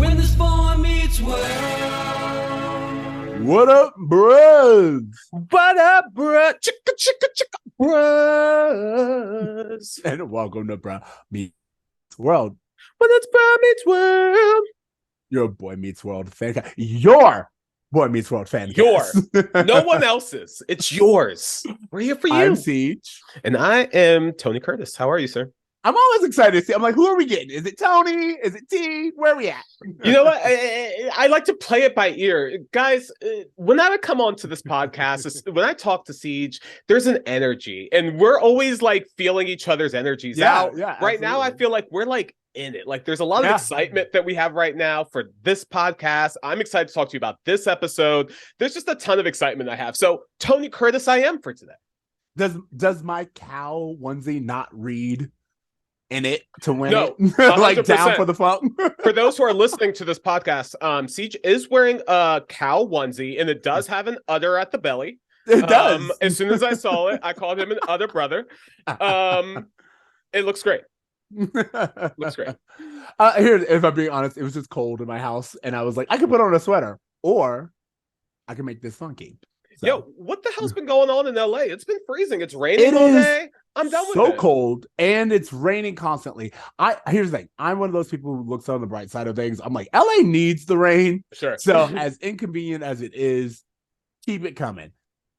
When this boy meets world. What up, bros? What up, bro? Chicka, chicka, chicka, bros. And welcome to Bro Meets World. When it's Bro Meets World. Your Boy Meets World Fancast. Your Boy Meets World Fancast. Your. No one else's. It's yours. We're here for you. I'm Ceej. And I am Tony Curtis. How are you, sir? I'm always excited to see. I'm like, who are we getting? Is it Tony? Is it T? Where are we at? You know what? I like to play it by ear. Guys, when I come on to this podcast, when I talk to Ceej, there's an energy. And we're always like feeling each other's energies out. Yeah, right now, I feel like we're like in it. Like there's a lot of excitement that we have right now for this podcast. I'm excited to talk to you about this episode. There's just a ton of excitement I have. So Tony Curtis, I am for today. Does my cow onesie not read in it to win No, it? Like down for the funk? For those who are listening to this podcast, Ceej is wearing a cow onesie and it does have an udder at the belly. It does. As soon as I saw it, I called him an udder brother. It looks great. Looks great. Here, if I'm being honest, it was just cold in my house, and I was like, I could put on a sweater, or I can make this funky. So. Yo, what the hell's been going on in LA? It's been freezing. It's raining all day. I'm done with it. So cold, and it's raining constantly. Here's the thing. I'm one of those people who looks on the bright side of things. I'm like, LA needs the rain. Sure. So as inconvenient as it is, keep it coming.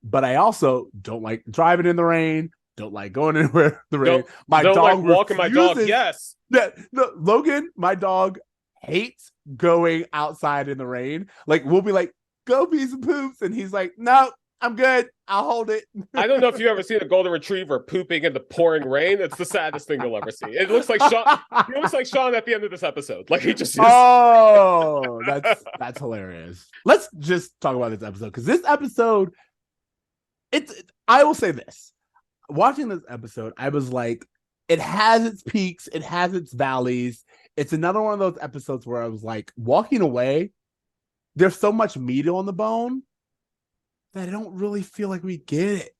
But I also don't like driving in the rain. Don't like going anywhere in the rain. My don't dog like walking my dog. Yes. No, Logan, my dog hates going outside in the rain. Like we'll be like, go pee some poops, and he's like, no, I'm good. I'll hold it. I don't know if you ever seen a golden retriever pooping in the pouring rain. It's the saddest thing you'll ever see. It looks like Sean. He looks like Sean at the end of this episode. Like he just. Oh, that's hilarious. Let's just talk about this episode because this episode, I will say this. Watching this episode, I was like, it has its peaks, it has its valleys. It's another one of those episodes where I was like, walking away, there's so much meat on the bone that I don't really feel like we get it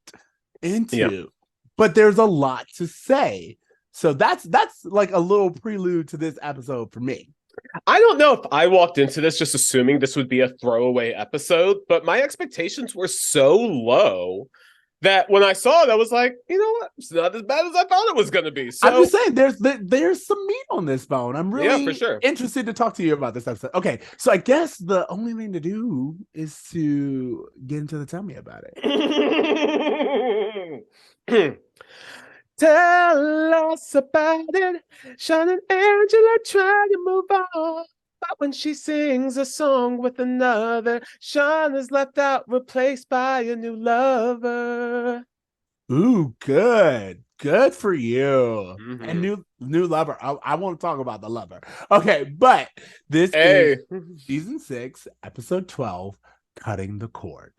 into. Yeah. But there's a lot to say. So that's like a little prelude to this episode for me. I don't know if I walked into this just assuming this would be a throwaway episode, but my expectations were so low that when I saw it, I was like, you know what? It's not as bad as I thought it was going to be. So I'm just saying, there's some meat on this bone. I'm really for sure interested to talk to you about this episode. Okay, so I guess the only thing to do is to get into the tell me about it. Tell us about it. Sean and Angela try to move on. But when she sings a song with another, Sean is left out, replaced by a new lover. Ooh, good for you. Mm-hmm. And new lover. I want to talk about the lover. Okay, but this is season 6, episode 12, Cutting the Cord.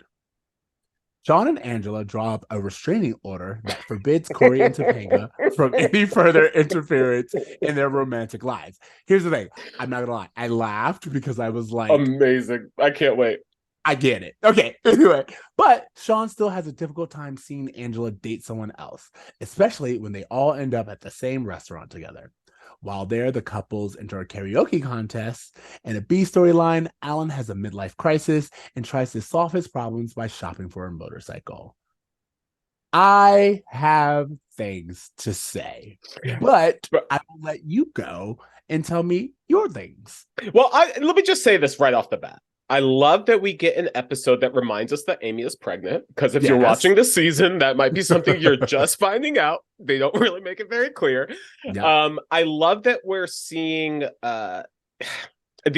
Sean and Angela draw up a restraining order that forbids Cory and Topanga from any further interference in their romantic lives. Here's the thing. I'm not going to lie. I laughed because I was like... Amazing. I can't wait. I get it. Okay, anyway. But Sean still has a difficult time seeing Angela date someone else, especially when they all end up at the same restaurant together. While there, the couples enter a karaoke contest. In a B storyline, Alan has a midlife crisis and tries to solve his problems by shopping for a motorcycle. I have things to say, but I will let you go and tell me your things. Well, let me just say this right off the bat. I love that we get an episode that reminds us that Amy is pregnant, because if you're watching this season, that might be something you're just finding out. They don't really make it very clear. Yeah. I love that we're seeing the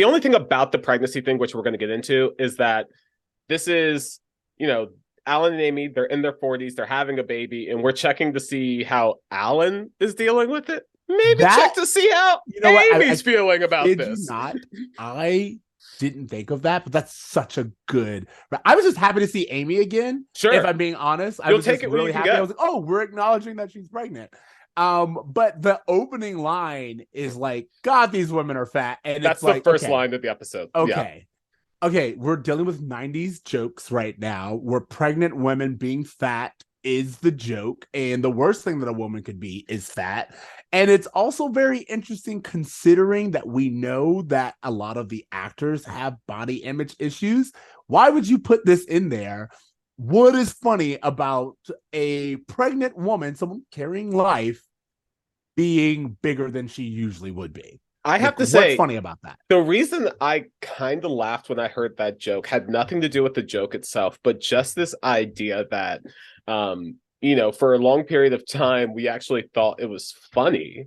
only thing about the pregnancy thing, which we're going to get into, is that this is, Alan and Amy, they're in their 40s, they're having a baby, and we're checking to see how Alan is dealing with it. Maybe check to see how Amy's feeling about this. Not. I didn't think of that, but that's such a good. I was just happy to see Amy again. Sure, if I'm being honest, I was just really happy. I was like, "Oh, we're acknowledging that she's pregnant." But the opening line is like, "God, these women are fat," and that's the first line of the episode. Okay, we're dealing with '90s jokes right now. We're pregnant women being fat is the joke, and the worst thing that a woman could be is fat. And it's also very interesting considering that we know that a lot of the actors have body image issues. Why would you put this in there? What is funny about a pregnant woman, someone carrying life, being bigger than she usually would be? I have to say, what's funny about that? The reason I kind of laughed when I heard that joke had nothing to do with the joke itself, but just this idea that, for a long period of time, we actually thought it was funny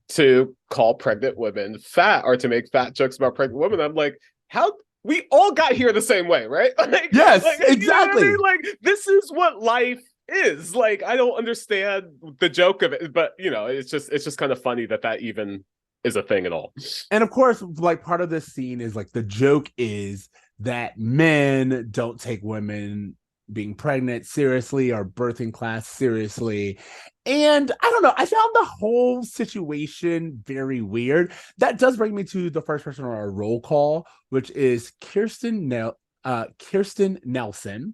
to call pregnant women fat or to make fat jokes about pregnant women. I'm like, how? We all got here the same way, right? Yes, exactly. You know what I mean? This is what life is. I don't understand the joke of it, but it's just kind of funny that even is a thing at all. And of course, part of this scene is the joke is that men don't take women being pregnant seriously or birthing class seriously. And I don't know, I found the whole situation very weird. That does bring me to the first person on our roll call, which is Kirsten Nelson,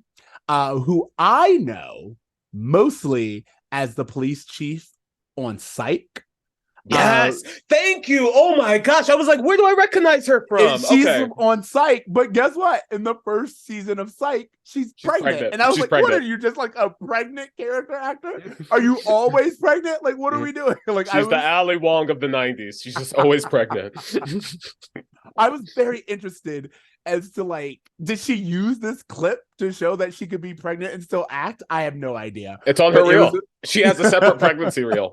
who I know mostly as the police chief on Psych. Yes, thank you. Oh my gosh, I was like, where do I recognize her from? She's on Psych, but guess what? In the first season of Psych, she's pregnant. And I was what are you, just a pregnant character actor? Are you always pregnant? What are we doing? She's the Ali Wong of the 90s. She's just always pregnant. I was very interested as to did she use this clip to show that she could be pregnant and still act? I have no idea. It's on her reel. She has a separate pregnancy reel.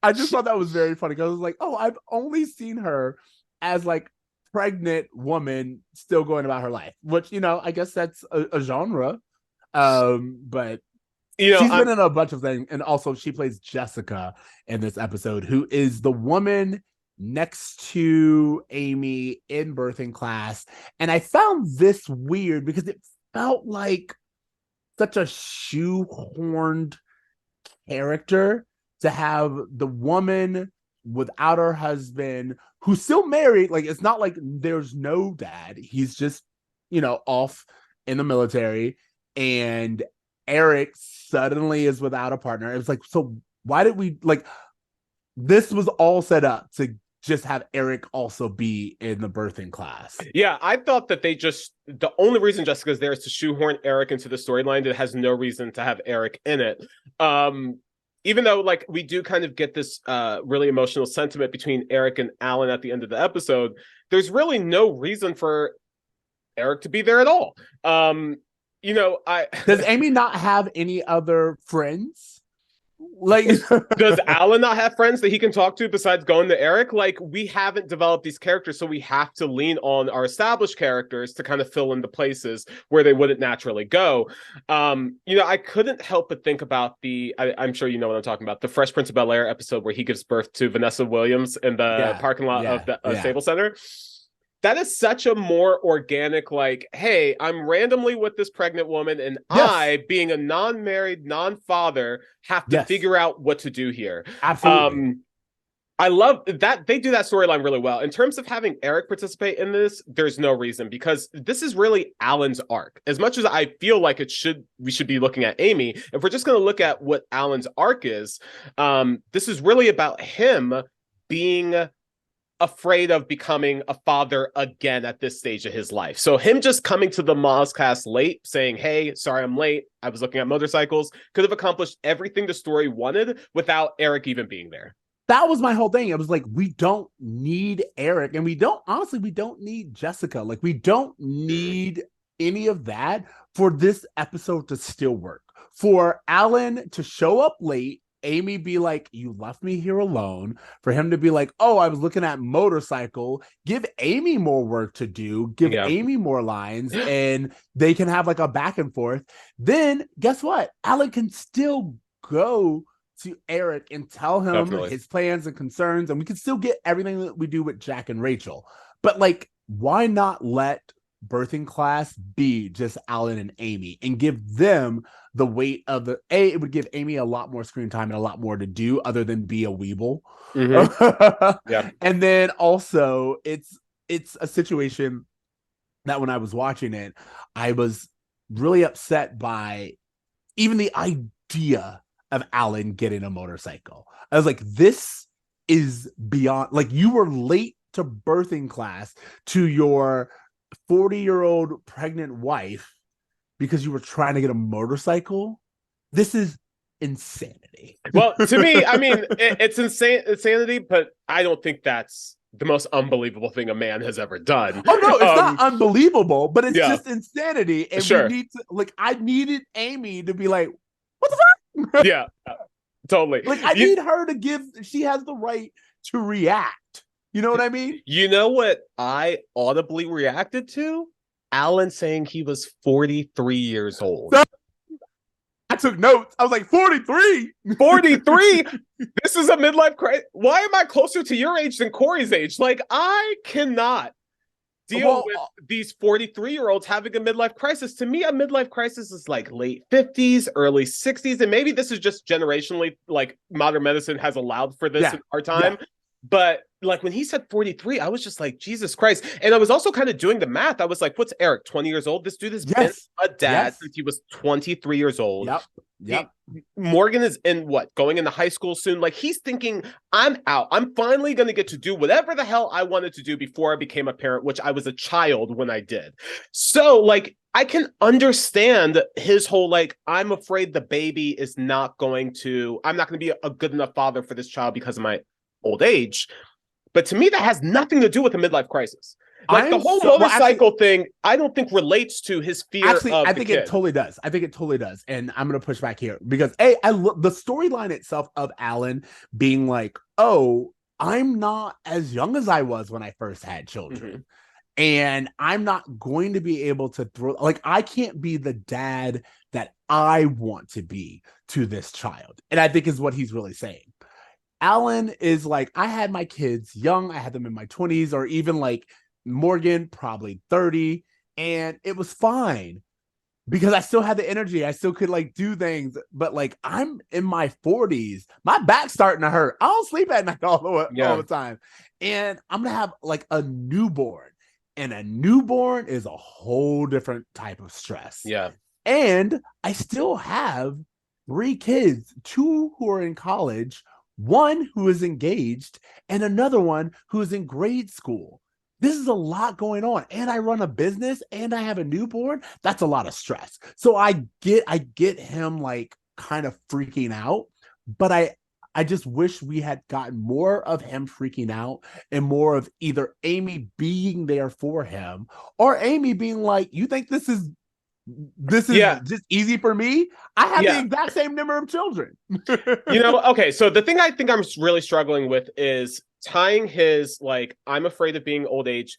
I just thought that was very funny because I was like, oh, I've only seen her as pregnant woman still going about her life, which I guess that's a genre. But she's been in a bunch of things, and also she plays Jessica in this episode, who is the woman next to Amy in birthing class. And I found this weird because it felt like such a shoehorned character to have the woman without her husband who's still married. It's not like there's no dad. He's just, off in the military, and Eric suddenly is without a partner. It was so why did we this was all set up to just have Eric also be in the birthing class. Yeah, I thought that the only reason Jessica's there is to shoehorn Eric into the storyline that has no reason to have Eric in it. Even though we do kind of get this really emotional sentiment between Eric and Alan at the end of the episode, there's really no reason for Eric to be there at all. Does Amy not have any other friends? Does Alan not have friends that he can talk to besides going to Eric? We haven't developed these characters, so we have to lean on our established characters to kind of fill in the places where they wouldn't naturally go. I couldn't help but think about I'm sure you know what I'm talking about, the Fresh Prince of Bel-Air episode where he gives birth to Vanessa Williams in the parking lot of the Staples Center. That is such a more organic, hey, I'm randomly with this pregnant woman, and I, being a non-married, non-father, have to figure out what to do here. Absolutely. I love that they do that storyline really well. In terms of having Eric participate in this, there's no reason, because this is really Alan's arc. As much as I feel like we should be looking at Amy, if we're just going to look at what Alan's arc is, this is really about him being afraid of becoming a father again at this stage of his life. So him just coming to the Mozcast late, saying, hey, sorry I'm late, I was looking at motorcycles, could have accomplished everything the story wanted without Eric even being there. That was my whole thing. It was we don't need Eric, and we don't need Jessica. We don't need any of that for this episode to still work. For Alan to show up late, Amy be like, you left me here alone. For him to be like, oh, I was looking at motorcycle. Give Amy more work to do. Give Amy more lines, and they can have a back and forth. Then guess what? Alan can still go to Eric and tell him his plans and concerns, and we can still get everything that we do with Jack and Rachel. But why not let birthing class be just Alan and Amy and give them the weight of it would give Amy a lot more screen time and a lot more to do other than be a weeble. Yeah. And then also it's a situation that when I was watching it, I was really upset by even the idea of Alan getting a motorcycle, I was like, this is beyond, like, you were late to birthing class to your 40-year-old pregnant wife because you were trying to get a motorcycle. This is insanity. Well, to me, I mean, it's insanity, but I don't think that's the most unbelievable thing a man has ever done. Oh no, it's not unbelievable, but it's just insanity. And sure. we need to, like, I needed Amy to be like, what the fuck? Yeah, totally. Like, I need her to give, she has the right to react. You know what I mean? You know what I audibly reacted to? Alan saying he was 43 years old. I took notes. I was like, 43? 43? This is a midlife crisis. Why am I closer to your age than Cory's age? Like, I cannot deal with these 43-year-olds having a midlife crisis. To me, a midlife crisis is like late 50s, early 60s. And maybe this is just generationally, like, modern medicine has allowed for this in our time. Yeah. But like when he said 43, I was just like, Jesus Christ. And I was also kind of doing the math. I was like, what's Eric, 20 years old? This dude has been a dad since he was 23 years old. Yep. Morgan is going into high school soon. Like, he's thinking, I'm out. I'm finally going to get to do whatever the hell I wanted to do before I became a parent, which I was a child when I did. So like, I can understand his whole, like, I'm afraid the baby is I'm not going to be a good enough father for this child because of my old age. But to me, that has nothing to do with a midlife crisis. Like, the whole motorcycle thing, I don't think relates to his fear of I think it totally does. I think it totally does. And I'm going to push back here because I love the storyline itself of Alan being like, oh, I'm not as young as I was when I first had children. Mm-hmm. And I'm not going to be able to I can't be the dad that I want to be to this child. And I think is what he's really saying. Alan is like, I had my kids young. I had them in my 20s, or even like Morgan, probably 30. And it was fine because I still had the energy. I still could like do things. But like, I'm in my 40s. My back's starting to hurt. I don't sleep at night all the time. And I'm going to have like a newborn. And a newborn is a whole different type of stress. Yeah. And I still have 3 kids, 2 who are in college, 1 who is engaged, and another one who is in grade school. This is a lot going on. And I run a business and I have a newborn. That's a lot of stress. So I get him like kind of freaking out, but I just wish we had gotten more of him freaking out and more of either Amy being there for him or Amy being like, you think this is just easy for me? I have the exact same number of children. Okay, so the thing I think I'm really struggling with is tying his, like, I'm afraid of being old age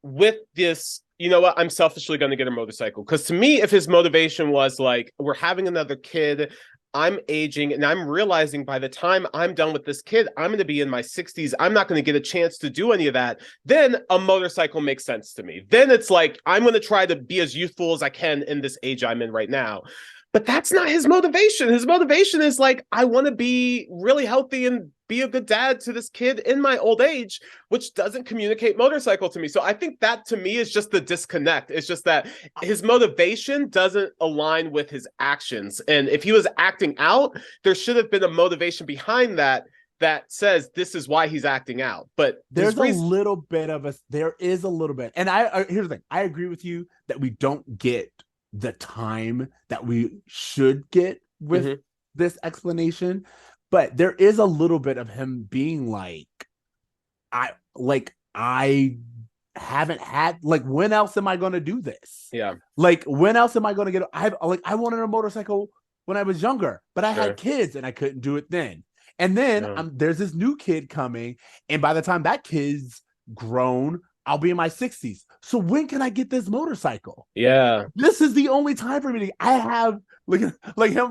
with this, you know what, I'm selfishly going to get a motorcycle. Because to me, if his motivation was like, we're having another kid, I'm aging, and I'm realizing by the time I'm done with this kid, I'm going to be in my 60s. I'm not going to get a chance to do any of that. Then a motorcycle makes sense to me. Then it's like, I'm going to try to be as youthful as I can in this age I'm in right now. But that's not his motivation. His motivation is like, I want to be really healthy and be a good dad to this kid in my old age, which doesn't communicate motorcycle to me. So I think that to me is just the disconnect. It's just that his motivation doesn't align with his actions. And if he was acting out, there should have been a motivation behind that says this is why he's acting out. But there is a little bit. And here's the thing. I agree with you that we don't get the time that we should get with this explanation, but there is a little bit of him being like, I haven't had, like, when else am I going to do this? Yeah. Like, when else am I going to get, I wanted a motorcycle when I was younger, but I had kids and I couldn't do it then. And then there's this new kid coming, and by the time that kid's grown, I'll be in my 60s. So when can I get this motorcycle? Yeah. This is the only time for me. I have like him,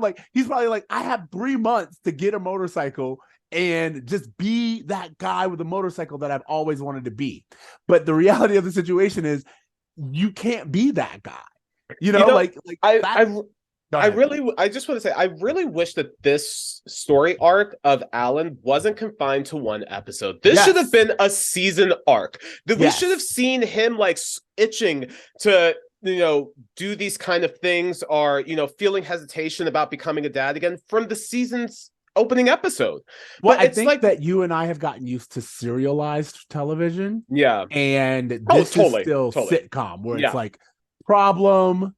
like he's probably like, I have 3 months to get a motorcycle and just be that guy with a motorcycle that I've always wanted to be. But the reality of the situation is you can't be that guy. I just want to say, I really wish that this story arc of Alan wasn't confined to 1 episode. This should have been a season arc. That we should have seen him like itching to do these kind of things, or, feeling hesitation about becoming a dad again from the season's opening episode. Well, But I it's think like that you and I have gotten used to serialized television. Yeah. And this is still totally. sitcom where Yeah. it's like problem,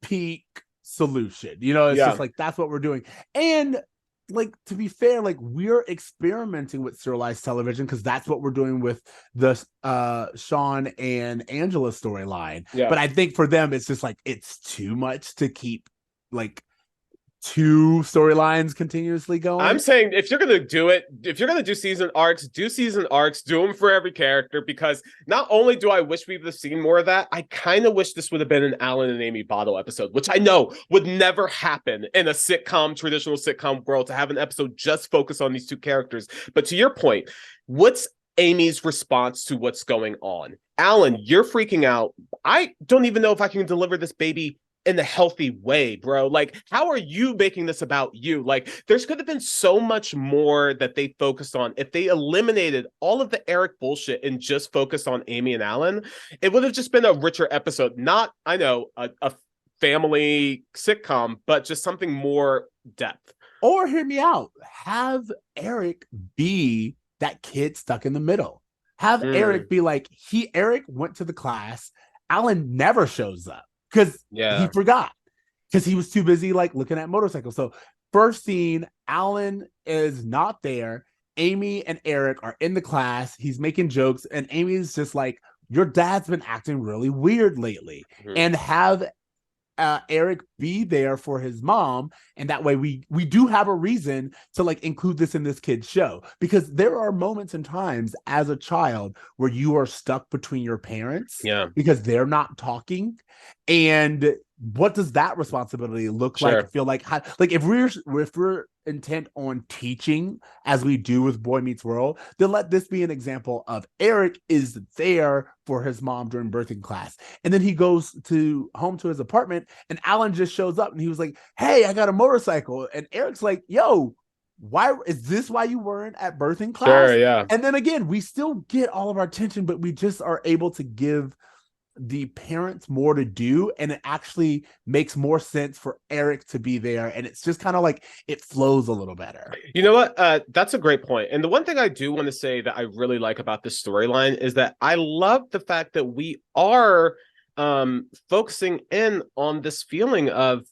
peak, solution. It's Yeah. just like that's what we're doing. And like, to be fair, like, we're experimenting with serialized television because that's what we're doing with the Sean and Angela storyline. Yeah. But I think for them, it's just like it's too much to keep like two storylines continuously going. I'm saying if you're gonna do season arcs, do them for every character, because not only do I wish we would have seen more of that, I kind of wish this would have been an Alan and Amy bottle episode, which I know would never happen in a traditional sitcom world, to have an episode just focus on these two characters. But to your point, what's Amy's response to what's going on? Alan, you're freaking out. I don't even know if I can deliver this baby in a healthy way, bro. Like, how are you making this about you? Like, there's could have been so much more that they focused on. If they eliminated all of the Eric bullshit and just focused on Amy and Alan, it would have just been a richer episode. Not, I know, a family sitcom, but just something more depth. Or hear me out. Have Eric be that kid stuck in the middle. Have Eric be like, Eric went to the class. Alan never shows up. Because he forgot, because he was too busy like looking at motorcycles. So first scene, Alan is not there. Amy and Eric are in the class. He's making jokes, and Amy's just like, your dad's been acting really weird lately. And have Eric be there for his mom, and that way we do have a reason to like include this in this kid's show, because there are moments and times as a child where you are stuck between your parents because they're not talking. And what does that responsibility look like? Feel like if we're intent on teaching as we do with Boy Meets World, then let this be an example of Eric is there for his mom during birthing class, and then he goes home to his apartment, and Alan just shows up, and he was like, hey, I got a motorcycle, and Eric's like, yo, why is this why you weren't at birthing class? And then again, we still get all of our attention, but we just are able to give the parents more to do, and it actually makes more sense for Eric to be there, and it's just kind of like it flows a little better. You know what? That's a great point. And the one thing I do want to say that I really like about this storyline is that I love the fact that we are focusing in on this feeling of,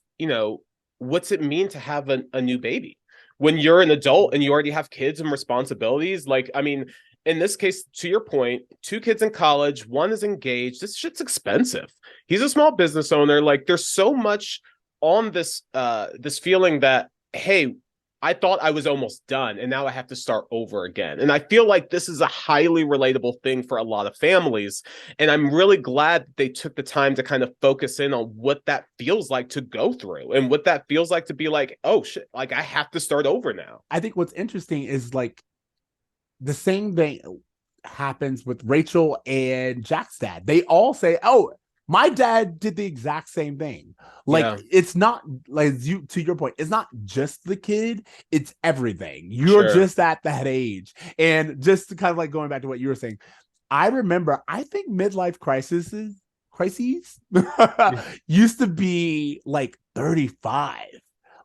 what's it mean to have a new baby when you're an adult and you already have kids and responsibilities. Like, I mean, in this case, to your point, 2 kids in college, 1 is engaged. This shit's expensive. He's a small business owner. Like, there's so much on this feeling that, hey, I thought I was almost done, and now I have to start over again. And I feel like this is a highly relatable thing for a lot of families. And I'm really glad that they took the time to kind of focus in on what that feels like to go through, and what that feels like to be like, oh shit, like I have to start over now. I think what's interesting is like the same thing happens with Rachel and Jack's dad. They all say, oh, my dad did the exact same thing. Like, it's not like to your point, it's not just the kid, it's everything. You're just at that age. And just to kind of like going back to what you were saying, I remember, I think midlife crises used to be like 35.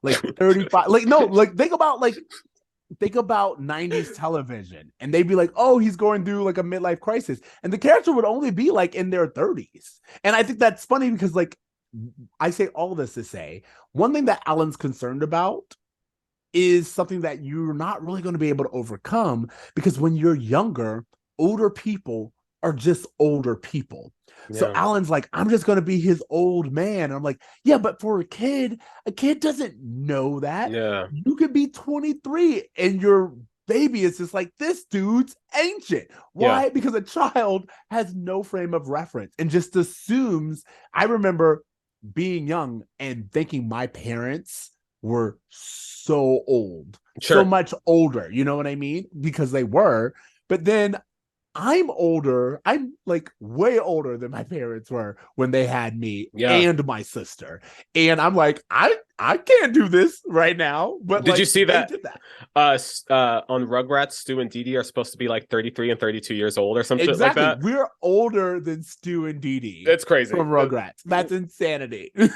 Like 35. Like, no, like think about 90s television, and they'd be like, oh, he's going through like a midlife crisis, and the character would only be like in their 30s. And I think that's funny because, like, I say all this to say, one thing that Alan's concerned about is something that you're not really going to be able to overcome, because when you're younger, older people are just older people. So Alan's like, I'm just going to be his old man. And I'm like, yeah, but for a kid doesn't know that. You could be 23 and your baby is just like, this dude's ancient. Why? Because a child has no frame of reference and just assumes. I remember being young and thinking my parents were so old, so much older. You know what I mean? Because they were. But then I'm older. I'm like way older than my parents were when they had me Yeah. and my sister. And I'm like, I can't do this right now. But Did like, you see they that? did that. On Rugrats, Stu and Dee Dee are supposed to be like 33 and 32 years old or some shit like Exactly. that. We're older than Stu and Dee Dee. It's crazy. From Rugrats. That's insanity. But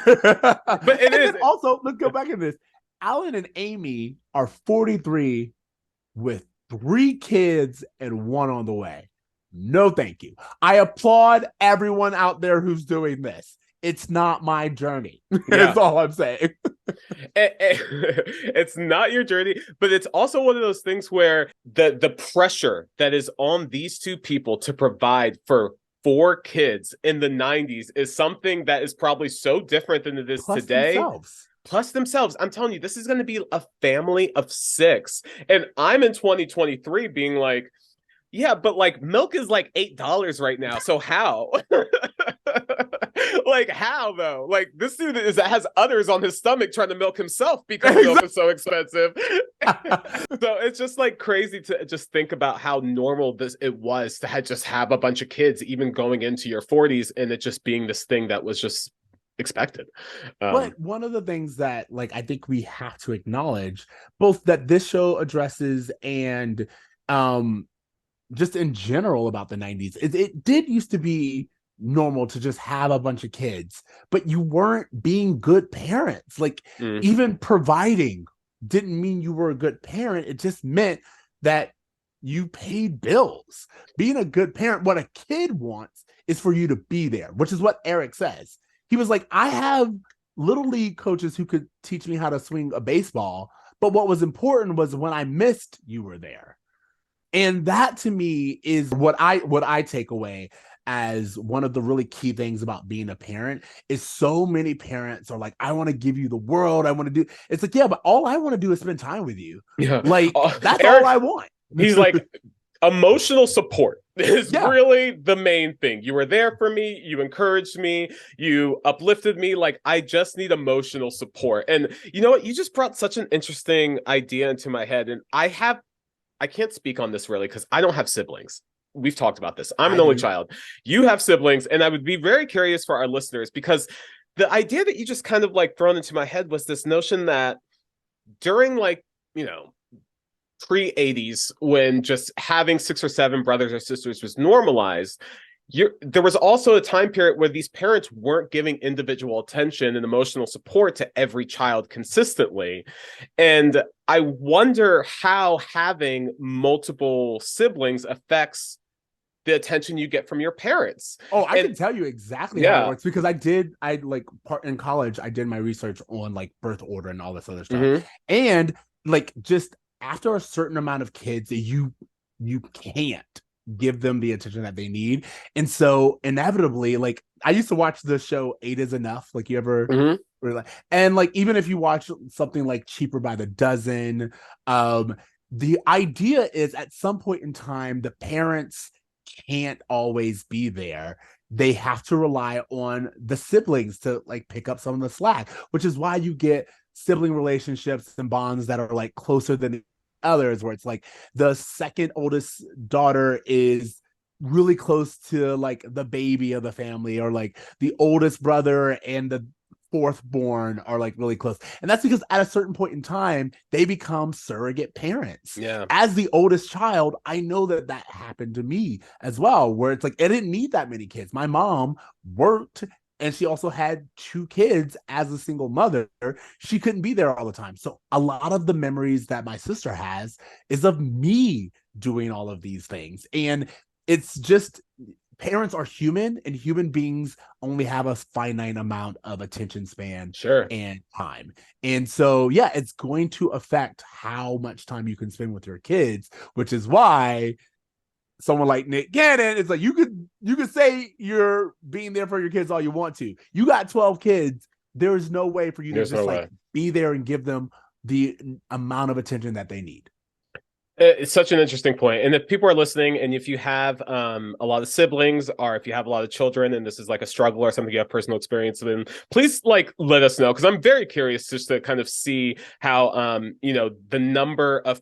it is. Then also, let's go back in this. Alan and Amy are 43 with 3 kids and 1 on the way. No, thank you. I applaud everyone out there who's doing this. It's not my journey. That's all I'm saying. It's not your journey, but it's also one of those things where the pressure that is on these two people to provide for 4 kids in the 90s is something that is probably so different than it is Plus today. Themselves. I'm telling you, this is going to be a family of 6. And I'm in 2023 being like, yeah, but like milk is like $8 right now. So how? Like how though? Like this dude has udders on his stomach trying to milk himself because milk is so expensive. So it's just like crazy to just think about how normal it was to just have a bunch of kids even going into your 40s and it just being this thing that was just expected. But one of the things that like I think we have to acknowledge, both that this show addresses and just in general about the 90s, it did used to be normal to just have a bunch of kids, but you weren't being good parents. Like even providing didn't mean you were a good parent. It just meant that you paid bills. Being a good parent, what a kid wants is for you to be there, which is what Eric says. He was like, I have little league coaches who could teach me how to swing a baseball, but what was important was when I missed, you were there. And that to me is what I take away as one of the really key things about being a parent is so many parents are like, I want to give you the world. I want to do. It's like, yeah, but all I want to do is spend time with you. Yeah. Like that's Eric, all I want. He's like, emotional support is really the main thing. You were there for me. You encouraged me. You uplifted me. Like, I just need emotional support. And you know what? You just brought such an interesting idea into my head. And I can't speak on this really because I don't have siblings. We've talked about this. I'm an only child. You have siblings. And I would be very curious for our listeners because the idea that you just kind of like thrown into my head was this notion that during like, you know, pre-80s when just having 6 or 7 brothers or sisters was normalized, there was also a time period where these parents weren't giving individual attention and emotional support to every child consistently. And I wonder how having multiple siblings affects the attention you get from your parents. Oh, I can tell you exactly how it works because in college, I did my research on like birth order and all this other stuff. And like just after a certain amount of kids, you can't give them the attention that they need. And so inevitably, like I used to watch the show 8 is Enough. Like you ever and like even if you watch something like Cheaper by the Dozen, the idea is at some point in time, the parents can't always be there. They have to rely on the siblings to like pick up some of the slack, which is why you get sibling relationships and bonds that are like closer than others, where it's like the second oldest daughter is really close to like the baby of the family, or like the oldest brother and the 4th born are like really close. And that's because at a certain point in time, they become surrogate parents. Yeah. As the oldest child, I know that happened to me as well, where it's like, I didn't need that many kids. My mom worked and she also had 2 kids as a single mother. She couldn't be there all the time. So a lot of the memories that my sister has is of me doing all of these things. And it's just, parents are human, and human beings only have a finite amount of attention span and time. And so, yeah, it's going to affect how much time you can spend with your kids, which is why someone like Nick Cannon, it's like you could say you're being there for your kids all you want to. You got 12 kids. There's no way for you to just be there and give them the amount of attention that they need. It's such an interesting point. And if people are listening, and if you have a lot of siblings, or if you have a lot of children and this is like a struggle or something you have personal experience in, please like let us know, because I'm very curious just to kind of see how the number of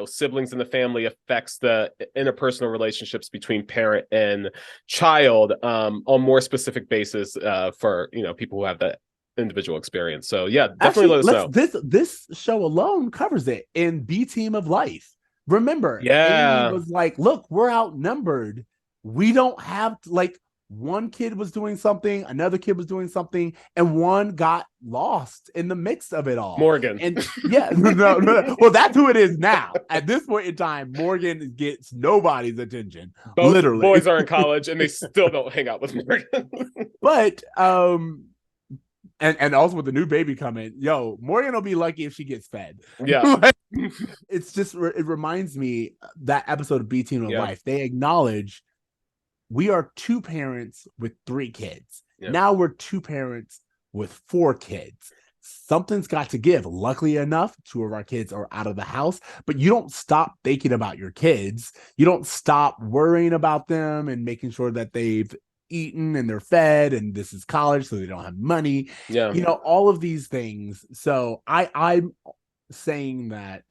siblings in the family affects the interpersonal relationships between parent and child on more specific basis for people who have that individual experience. So yeah, definitely let us know. This show alone covers it in B Team of Life. Remember, Yeah. Amy was like, look, we're outnumbered. We don't have one kid was doing something, another kid was doing something, and one got lost in the mix of it all. Morgan. And yeah, no. Well, that's who it is now. At this point in time, Morgan gets nobody's attention. Both literally. Boys are in college and they still don't hang out with Morgan. But and also with the new baby coming, Morgan will be lucky if she gets fed. Yeah. It's just, it reminds me that episode of B Team of Life. They acknowledge we are two parents with 3 kids. Yeah. Now we're 2 parents with 4 kids. Something's got to give. Luckily enough, 2 of our kids are out of the house, but you don't stop thinking about your kids. You don't stop worrying about them and making sure that they've eaten and they're fed, and this is college, so they don't have money. Yeah. All of these things. So I'm saying that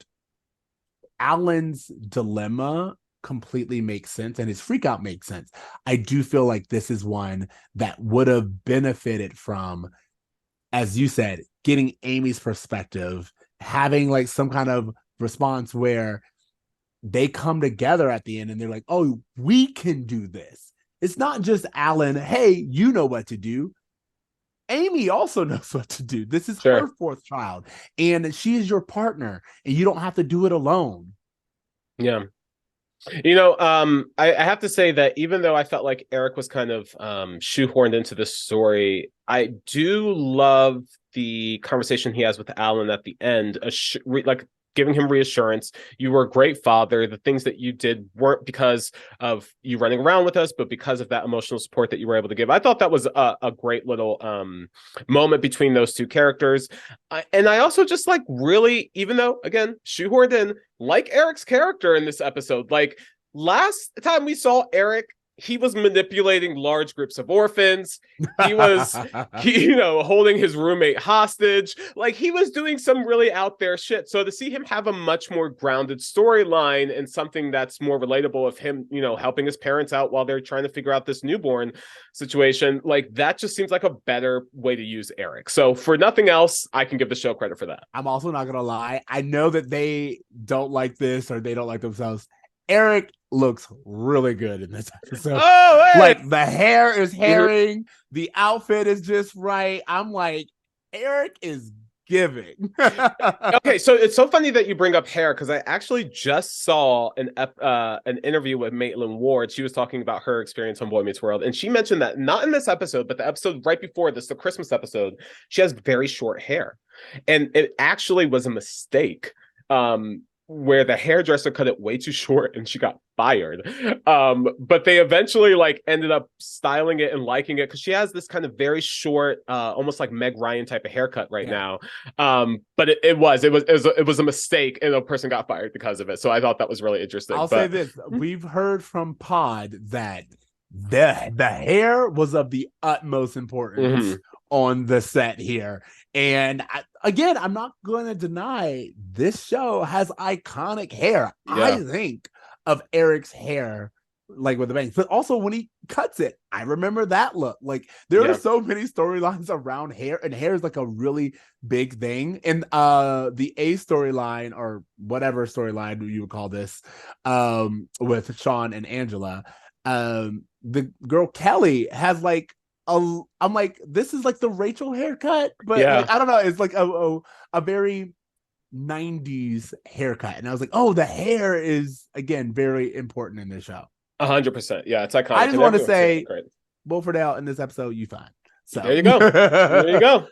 Alan's dilemma completely makes sense and his freak out makes sense. I do feel like this is one that would have benefited from, as you said, getting Amy's perspective, having some kind of response where they come together at the end and they're like, oh, we can do this. It's not just Alan, hey, you know what to do. Amy also knows what to do. This is her 4th child, and she is your partner, and you don't have to do it alone. Yeah. I have to say that even though I felt like Eric was kind of shoehorned into this story, I do love the conversation he has with Alan at the end, giving him reassurance. You were a great father. The things that you did weren't because of you running around with us, but because of that emotional support that you were able to give. I thought that was a great little moment between those 2 characters. And I also just really, even though, again, shoehorned in, Eric's character in this episode. Last time we saw Eric, he was manipulating large groups of orphans. He was, holding his roommate hostage. He was doing some really out there shit. So to see him have a much more grounded storyline and something that's more relatable of him, helping his parents out while they're trying to figure out this newborn situation, that just seems like a better way to use Eric. So for nothing else, I can give the show credit for that. I'm also not going to lie. I know that they don't like this or they don't like themselves. Eric looks really good in this episode. Oh, hey! The hair is herring, the outfit is just right. I'm like, Eric is giving. Okay, so it's so funny that you bring up hair because I actually just saw an interview with Maitland Ward. She was talking about her experience on Boy Meets World, and she mentioned that not in this episode, but the episode right before this, the Christmas episode, she has very short hair, and it actually was a mistake. Where the hairdresser cut it way too short and she got fired. But they eventually ended up styling it and liking it because she has this kind of very short, almost like Meg Ryan type of haircut right now. But it was a mistake and a person got fired because of it. So I thought that was really interesting. I'll say this. We've heard from Pod that the hair was of the utmost importance on the set here. And again, I'm not going to deny this show has iconic hair. Yeah. I think of Eric's hair with the bangs, but also when he cuts it, I remember that look. There are so many storylines around hair, and hair is a really big thing. And the A storyline, or whatever storyline you would call this, with Sean and Angela, the girl Kelly has I'm like, this is the Rachel haircut, but I don't know. It's a very 90s haircut. And I was like, oh, the hair is, again, very important in this show. 100%. Yeah, it's iconic. I just want to say, Wilfordale in this episode, you fine. So there you go. There you go.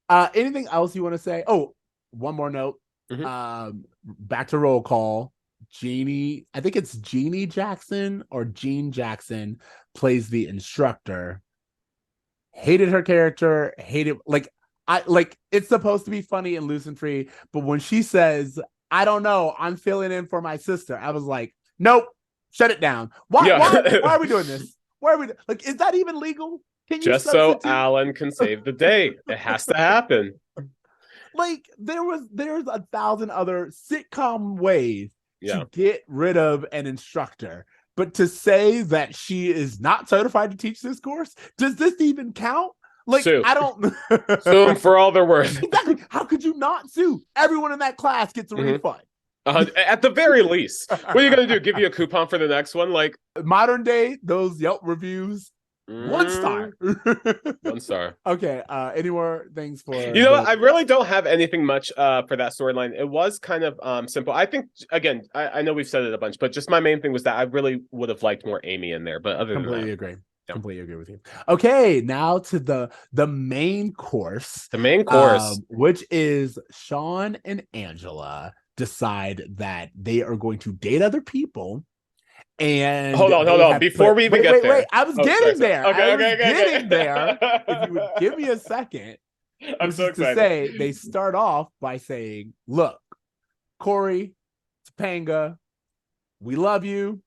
Anything else you want to say? Oh, one more note. Back to roll call. Jeannie, I think it's Jeannie Jackson or Jean Jackson plays the instructor. Hated her character, it's supposed to be funny and loose and free, but when she says, I don't know, I'm filling in for my sister, I was like, nope, shut it down. Why are we doing this? Why are we is that even legal? Can you just so Alan can save the day? It has to happen. There's 1,000 other sitcom ways to get rid of an instructor. But to say that she is not certified to teach this course, does this even count? Like, sue. I don't sue them for all they're worth. Exactly. How could you not sue? Everyone in that class gets a refund. At the very least. What are you going to do? Give you a coupon for the next one? Like, modern day, those Yelp reviews, 1 star. 1 star. Okay. Any more things for what? I really don't have anything much for that storyline. It was kind of simple. I think, again, I know we've said it a bunch, but just my main thing was that I really would have liked more Amy in there. But other than that, completely agree. Yeah. Completely agree with you. Okay, now to the main course. The main course, which is Sean and Angela decide that they are going to date other people. And hold on. Before we even get there, wait. I was getting there. Okay. Getting there. If you would give me a second, I'm so excited. To say, they start off by saying, "Look, Cory, Topanga, we love you,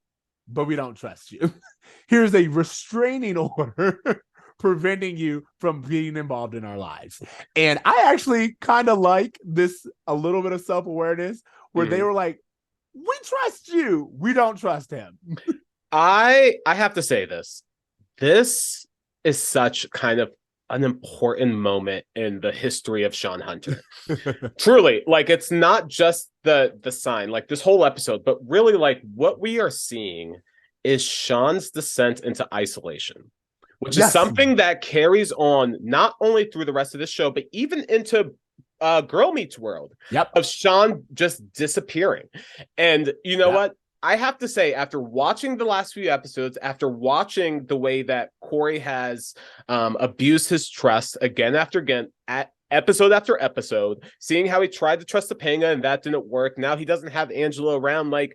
but we don't trust you. Here's a restraining order preventing you from being involved in our lives." And I actually kind of like this, a little bit of self-awareness where they were like, we trust you, we don't trust him. I have to say this. This is such kind of an important moment in the history of Shawn Hunter. Truly, like, it's not just the sign, like this whole episode, but really like what we are seeing is Shawn's descent into isolation, which is something that carries on not only through the rest of this show, but even into Girl Meets World of Shawn just disappearing. And you know what? I have to say, after watching the last few episodes, after watching the way that Cory has abused his trust again after again, at episode after episode, seeing how he tried to trust Topanga and that didn't work. Now he doesn't have Angela around. Like,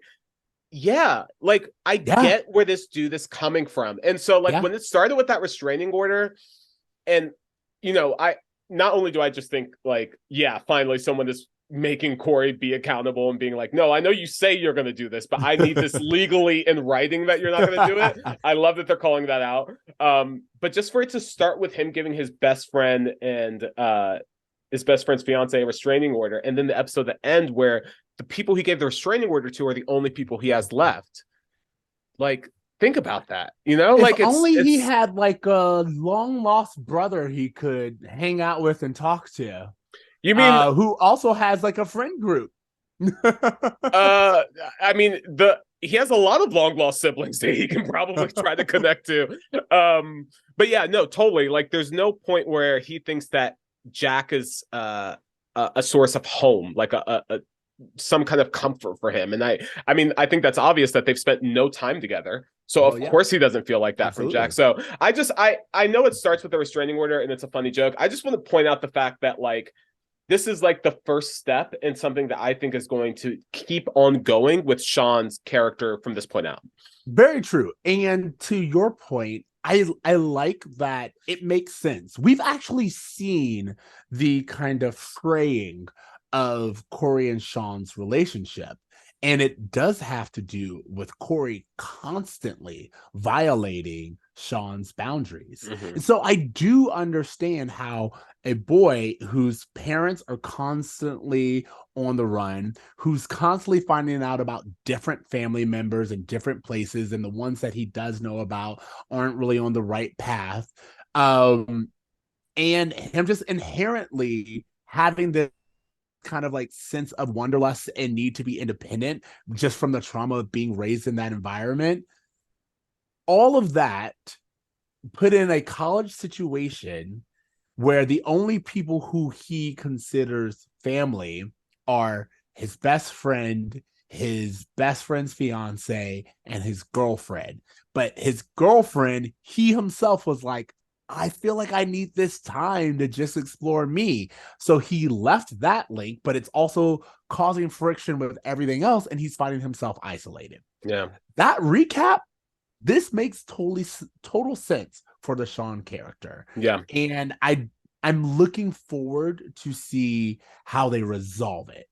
I get where this dude is coming from. And so, like, when it started with that restraining order, and, you know, not only do I just think, like, finally someone is making Cory be accountable and being like, no, I know you say you're going to do this, but I need this legally in writing that you're not going to do it. I love that they're calling that out. But just for it to start with him giving his best friend and his best friend's fiance a restraining order, and then the episode that end where the people he gave the restraining order to are the only people he has left. Like, think about that, you know? If he had like a long lost brother he could hang out with and talk to. You mean who also has like a friend group? I mean, he has a lot of long lost siblings that he can probably try to connect to. But yeah, no, totally. Like, there's no point where he thinks that Jack is a source of home, like some kind of comfort for him. And I mean, I think that's obvious that they've spent no time together. So of course he doesn't feel like that from Jack. So I know it starts with a restraining order and it's a funny joke. I just want to point out the fact that, like, this is like the first step in something that I think is going to keep on going with Shawn's character from this point out. Very true. And to your point, I like that it makes sense. We've actually seen the kind of fraying of Cory and Shawn's relationship. And it does have to do with Cory constantly violating Shawn's boundaries. And so I do understand how a boy whose parents are constantly on the run, who's constantly finding out about different family members in different places, and the ones that he does know about aren't really on the right path, and him just inherently having this kind of like sense of wanderlust and need to be independent just from the trauma of being raised in that environment. All of that put in a college situation where the only people who he considers family are his best friend, his best friend's fiance, and his girlfriend. But his girlfriend, he himself was like, I feel like I need this time to just explore me. So he left that link, but it's also causing friction with everything else, and he's finding himself isolated. Yeah. That recap, this makes total sense for the Shawn character. Yeah. And I'm looking forward to see how they resolve it.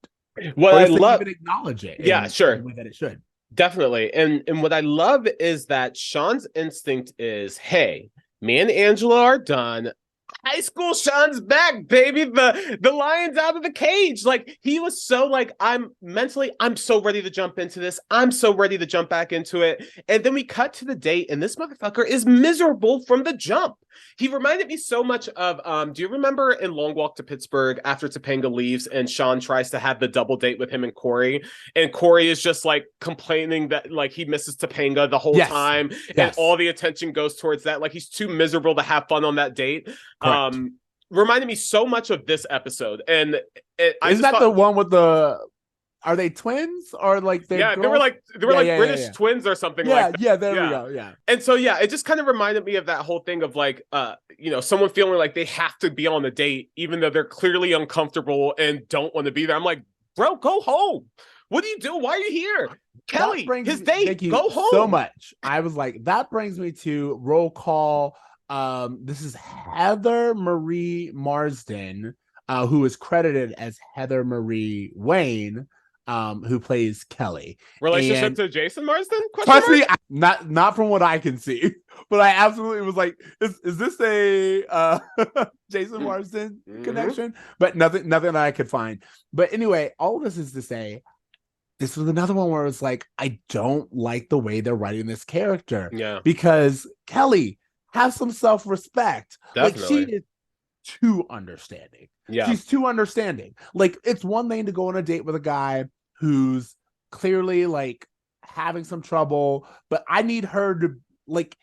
What I love, even acknowledge it. Yeah, sure. The way that it should. Definitely. And what I love is that Shawn's instinct is, hey, me and Angela are done. high school Sean's back, baby. The lion's out of the cage. Like, he was so like, I'm so ready to jump into this. I'm so ready to jump back into it. And then we cut to the date, and this motherfucker is miserable from the jump. He reminded me so much of, do you remember in Long Walk to Pittsburgh after Topanga leaves and Sean tries to have the double date with him and Cory is just like complaining that like he misses Topanga the whole time and all the attention goes towards that. Like, he's too miserable to have fun on that date. Reminded me so much of this episode. And isn't that the one with the... Are they twins or like they were like British twins or something like that. Yeah, there we go. Yeah. And so it just kind of reminded me of that whole thing of like someone feeling like they have to be on a date even though they're clearly uncomfortable and don't want to be there. I'm like, bro, go home. What are you doing? Why are you here? Kelly, his date. Go home. So much. I was like, that brings me to roll call. This is Heather Marie Marsden, who is credited as Heather Marie Wayne. Who plays Kelly. Relationship to Jason Marsden? Trust me, not from what I can see. But I absolutely was like, is this a Jason Marsden connection? But nothing that I could find. But anyway, all of this is to say, this was another one where it's like, I don't like the way they're writing this character. Yeah. Because Kelly, have some self-respect. Definitely. Like, she is too understanding. Yeah. She's too understanding. Like, it's one thing to go on a date with a guy who's clearly like having some trouble, but I need her to, like,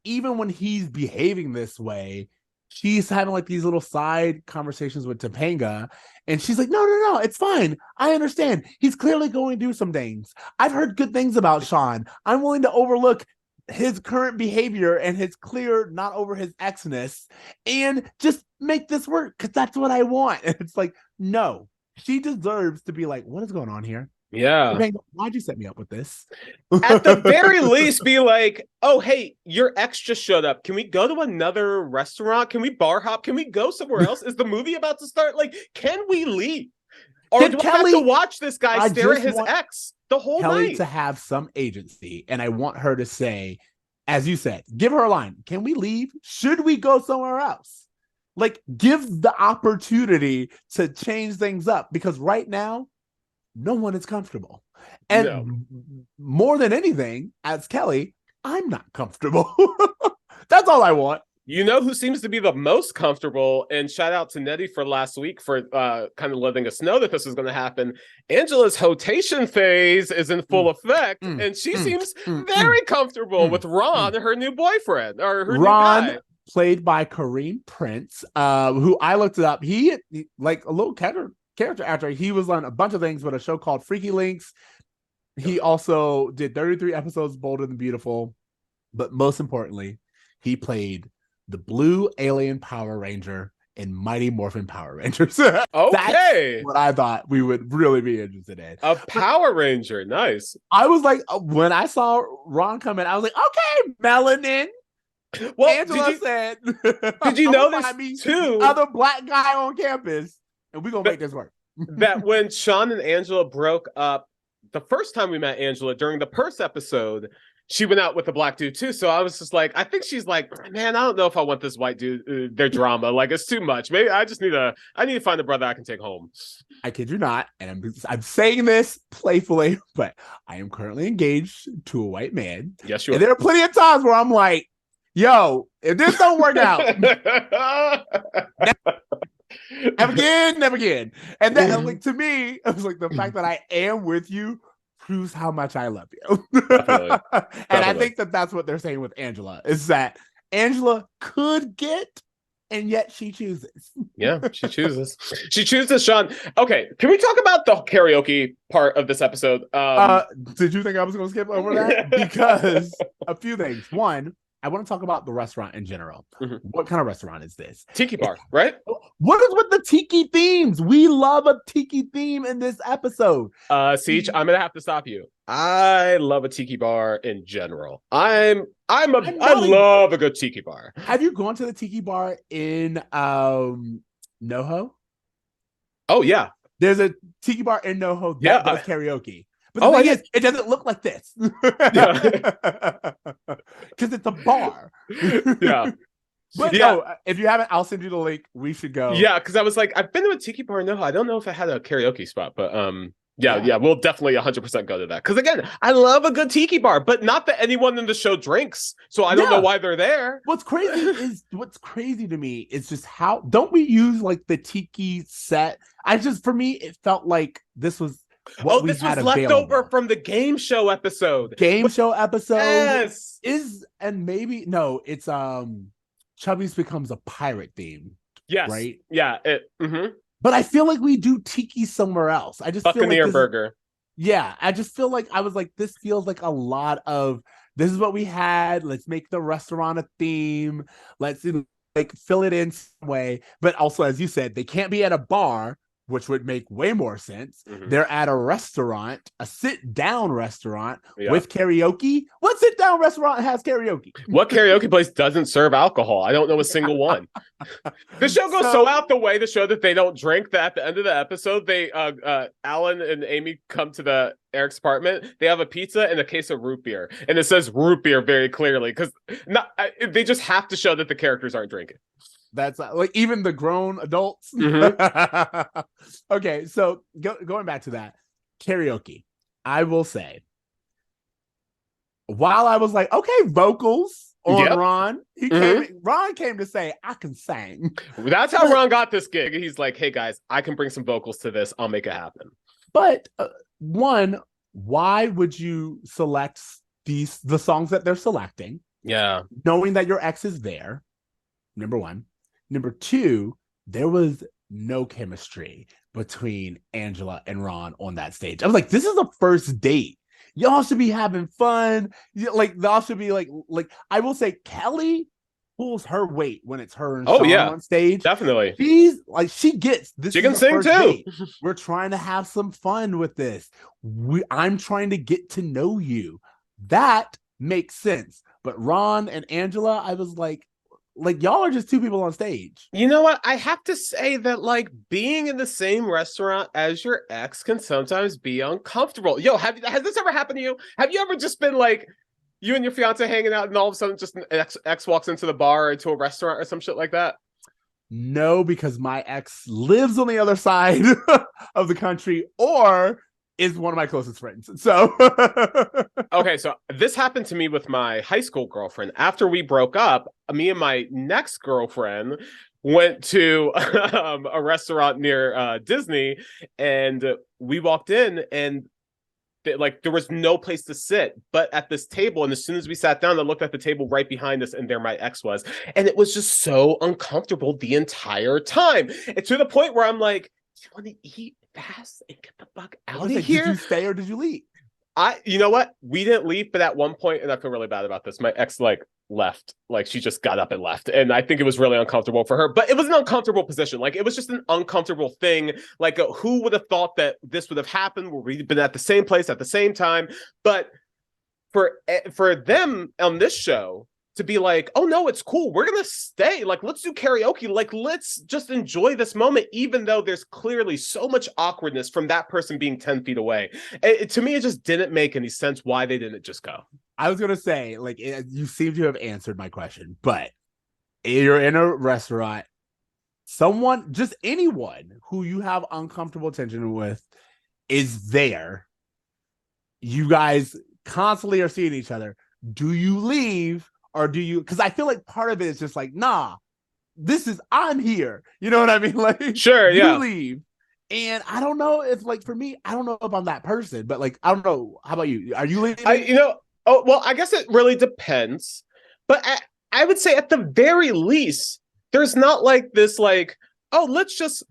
even when he's behaving this way, she's having like these little side conversations with Topanga, and she's like, no, it's fine. I understand. He's clearly going through some things. I've heard good things about Sean. I'm willing to overlook his current behavior and his clear not over his exness and just make this work because that's what I want. And it's like, no, she deserves to be like, what is going on here? Yeah. Why'd you set me up with this? At the very least, be like, oh, hey, your ex just showed up. Can we go to another restaurant? Can we bar hop? Can we go somewhere else? Is the movie about to start? Like, can we leave? Or do I have to watch this guy stare at his ex the whole Kelly night? To have some agency, and I want her to say, as you said, give her a line. Can we leave? Should we go somewhere else? Like, give the opportunity to change things up, because right now, no one is comfortable. And more than anything, as Kelly, I'm not comfortable. That's all I want. You know who seems to be the most comfortable, and shout out to Nettie for last week for kind of letting us know that this was going to happen. Angela's hotation phase is in full effect, and she seems very comfortable with Ron, her new boyfriend, or her Ron, new guy. Played by Kareem Prince, who I looked it up. He like a little character actor. He was on a bunch of things, but a show called Freaky Links. He also did 33 episodes of Bold and the Beautiful, but most importantly, he played the blue alien Power Ranger in Mighty Morphin Power Rangers. Okay. That's what I thought we would really be interested in. A Power Ranger. Nice. I was like, when I saw Ron come in, I was like, okay, melanin. Well, Angela said, did you know this too? Other black guy on campus, and we're going to make this work. That when Sean and Angela broke up, the first time we met Angela during the Purse episode, she went out with a black dude too. So I was just like, I think she's like, man, I don't know if I want this white dude, their drama. Like, it's too much. Maybe I need to find a brother I can take home. I kid you not. And I'm saying this playfully, but I am currently engaged to a white man. Yes, you are. And there are plenty of times where I'm like, yo, if this don't work out, never again. And then, like, to me, it was like the fact that I am with you proves how much I love you. Definitely. And I think that that's what they're saying with Angela, is that Angela could get, and yet she chooses. Yeah, she chooses. She chooses Sean. Okay, can we talk about the karaoke part of this episode? Did you think I was going to skip over that? Because a few things. One, I want to talk about the restaurant in general. What kind of restaurant is this? Tiki bar, right? What is with the tiki themes? We love a tiki theme in this episode. Ceej, I'm gonna have to stop you. I love a tiki bar in general. I love a good tiki bar. Have you gone to the tiki bar in NoHo? Oh yeah. There's a tiki bar in NoHo that does karaoke. But the thing is, it doesn't look like this. Because it's a bar. Yeah. But Yeah. no, if you haven't, I'll send you the link. We should go. Yeah, because I was like, I've been to a tiki bar in NoHo. I don't know if it had a karaoke spot, but yeah, we'll definitely 100% go to that. Because again, I love a good tiki bar, but not that anyone in the show drinks, so I don't know why they're there. What's crazy to me is just how don't we use like the tiki set? For me, it felt like this was what we this had was left available. over from the game show episode. Yes. It's Chubby's becomes a pirate theme. Yes. Right? Yeah. But I feel like we do tiki somewhere else. I just Buccaneer feel like burger. Yeah, I just feel like I was like, this feels like a lot of this is what we had. Let's make the restaurant a theme. Let's like fill it in some way. But also, as you said, they can't be at a bar, which would make way more sense. Mm-hmm. They're at a restaurant, a sit-down restaurant with karaoke. What sit-down restaurant has karaoke? What karaoke place doesn't serve alcohol? I don't know a single one. The show goes so out the way to show that they don't drink that at the end of the episode, they Alan and Amy come to Eric's apartment. They have a pizza and a case of root beer. And it says root beer very clearly because they just have to show that the characters aren't drinking. That's like even the grown adults. Mm-hmm. Okay, so going back to that karaoke, I will say, while I was like, okay, vocals on Ron, Ron came to say, I can sing. That's how Ron got this gig. He's like, hey guys, I can bring some vocals to this. I'll make it happen. But one, why would you select the songs that they're selecting? Yeah, knowing that your ex is there. Number one. Number two, there was no chemistry between Angela and Ron on that stage. I was like, this is a first date. Y'all should be having fun. Like, y'all should be like I will say Kelly pulls her weight when it's her and Sean on stage. Definitely. She's like, she gets this. She can sing too. Date. We're trying to have some fun with this. I'm trying to get to know you. That makes sense. But Ron and Angela, I was like y'all are just two people on stage. You know what? I have to say that like being in the same restaurant as your ex can sometimes be uncomfortable. Yo, has this ever happened to you? Have you ever just been like you and your fiance hanging out and all of a sudden just an ex walks into the bar or into a restaurant or some shit like that? No, because my ex lives on the other side of the country or is one of my closest friends. So okay, so this happened to me with my high school girlfriend. After we broke up, me and my next girlfriend went to a restaurant near Disney, and we walked in and there was no place to sit but at this table. And as soon as we sat down, I looked at the table right behind us, and there my ex was. And it was just so uncomfortable the entire time. And to the point where I'm like, do you want to eat fast and get the fuck out of here? Did you stay or did you leave? You know what? We didn't leave, but at one point, and I feel really bad about this, my ex left. Like she just got up and left. And I think it was really uncomfortable for her, but it was an uncomfortable position. Like it was just an uncomfortable thing. Like who would have thought that this would have happened where we'd been at the same place at the same time? But for them on this show to be like, oh no, it's cool, we're gonna stay, like let's do karaoke, like let's just enjoy this moment, even though there's clearly so much awkwardness from that person being 10 feet away. To me, it just didn't make any sense why they didn't just go. I was gonna say, like, you seem to have answered my question, but you're in a restaurant, anyone who you have uncomfortable tension with is there. You guys constantly are seeing each other. Do you leave? Or do you, because I feel like part of it is just like, nah, I'm here. You know what I mean? Like, sure, yeah. You leave. And I don't know if, like, for me, I don't know if I'm that person, but like, I don't know. How about you? Are you leaving? I guess it really depends. But I would say at the very least, there's not like this, like, oh, let's just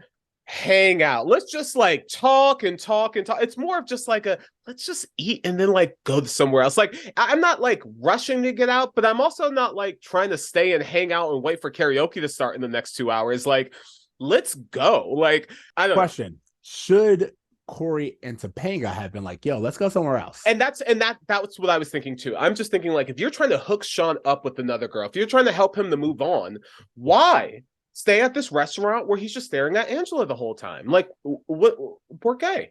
hang out. Let's just like talk and talk and talk. It's more of just like let's just eat and then like go somewhere else. Like I'm not like rushing to get out, but I'm also not like trying to stay and hang out and wait for karaoke to start in the next 2 hours. Like, let's go. Like, I don't know. Should Cory and Topanga have been like, yo, let's go somewhere else? And that's what I was thinking too. I'm just thinking like, if you're trying to hook Sean up with another girl, if you're trying to help him to move on, why stay at this restaurant where he's just staring at Angela the whole time? Like, what? Por qué?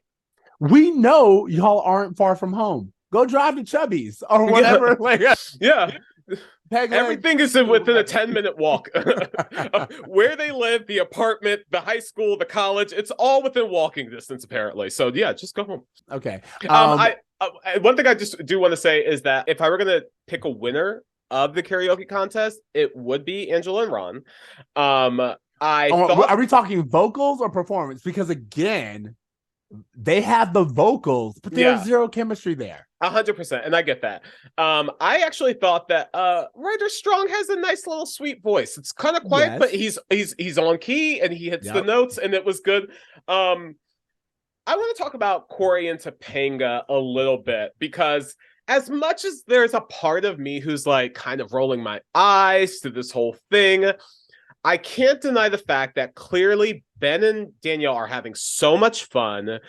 We know y'all aren't far from home. Go drive to Chubby's or whatever. Yeah. Peg leg. Everything is within a 10-minute walk. Where they live, the apartment, the high school, the college, it's all within walking distance, apparently. So yeah, just go home. Okay. One thing I just do want to say is that if I were going to pick a winner of the karaoke contest, it would be Angela and Ron. Are we talking vocals or performance? Because again, they have the vocals, but there's zero chemistry there. 100%, and I get that. I actually thought that Ryder Strong has a nice little sweet voice. It's kind of quiet, but he's on key and he hits the notes, and it was good. I want to talk about Cory and Topanga a little bit, because as much as there's a part of me who's like kind of rolling my eyes to this whole thing, I can't deny the fact that clearly Ben and Danielle are having so much fun.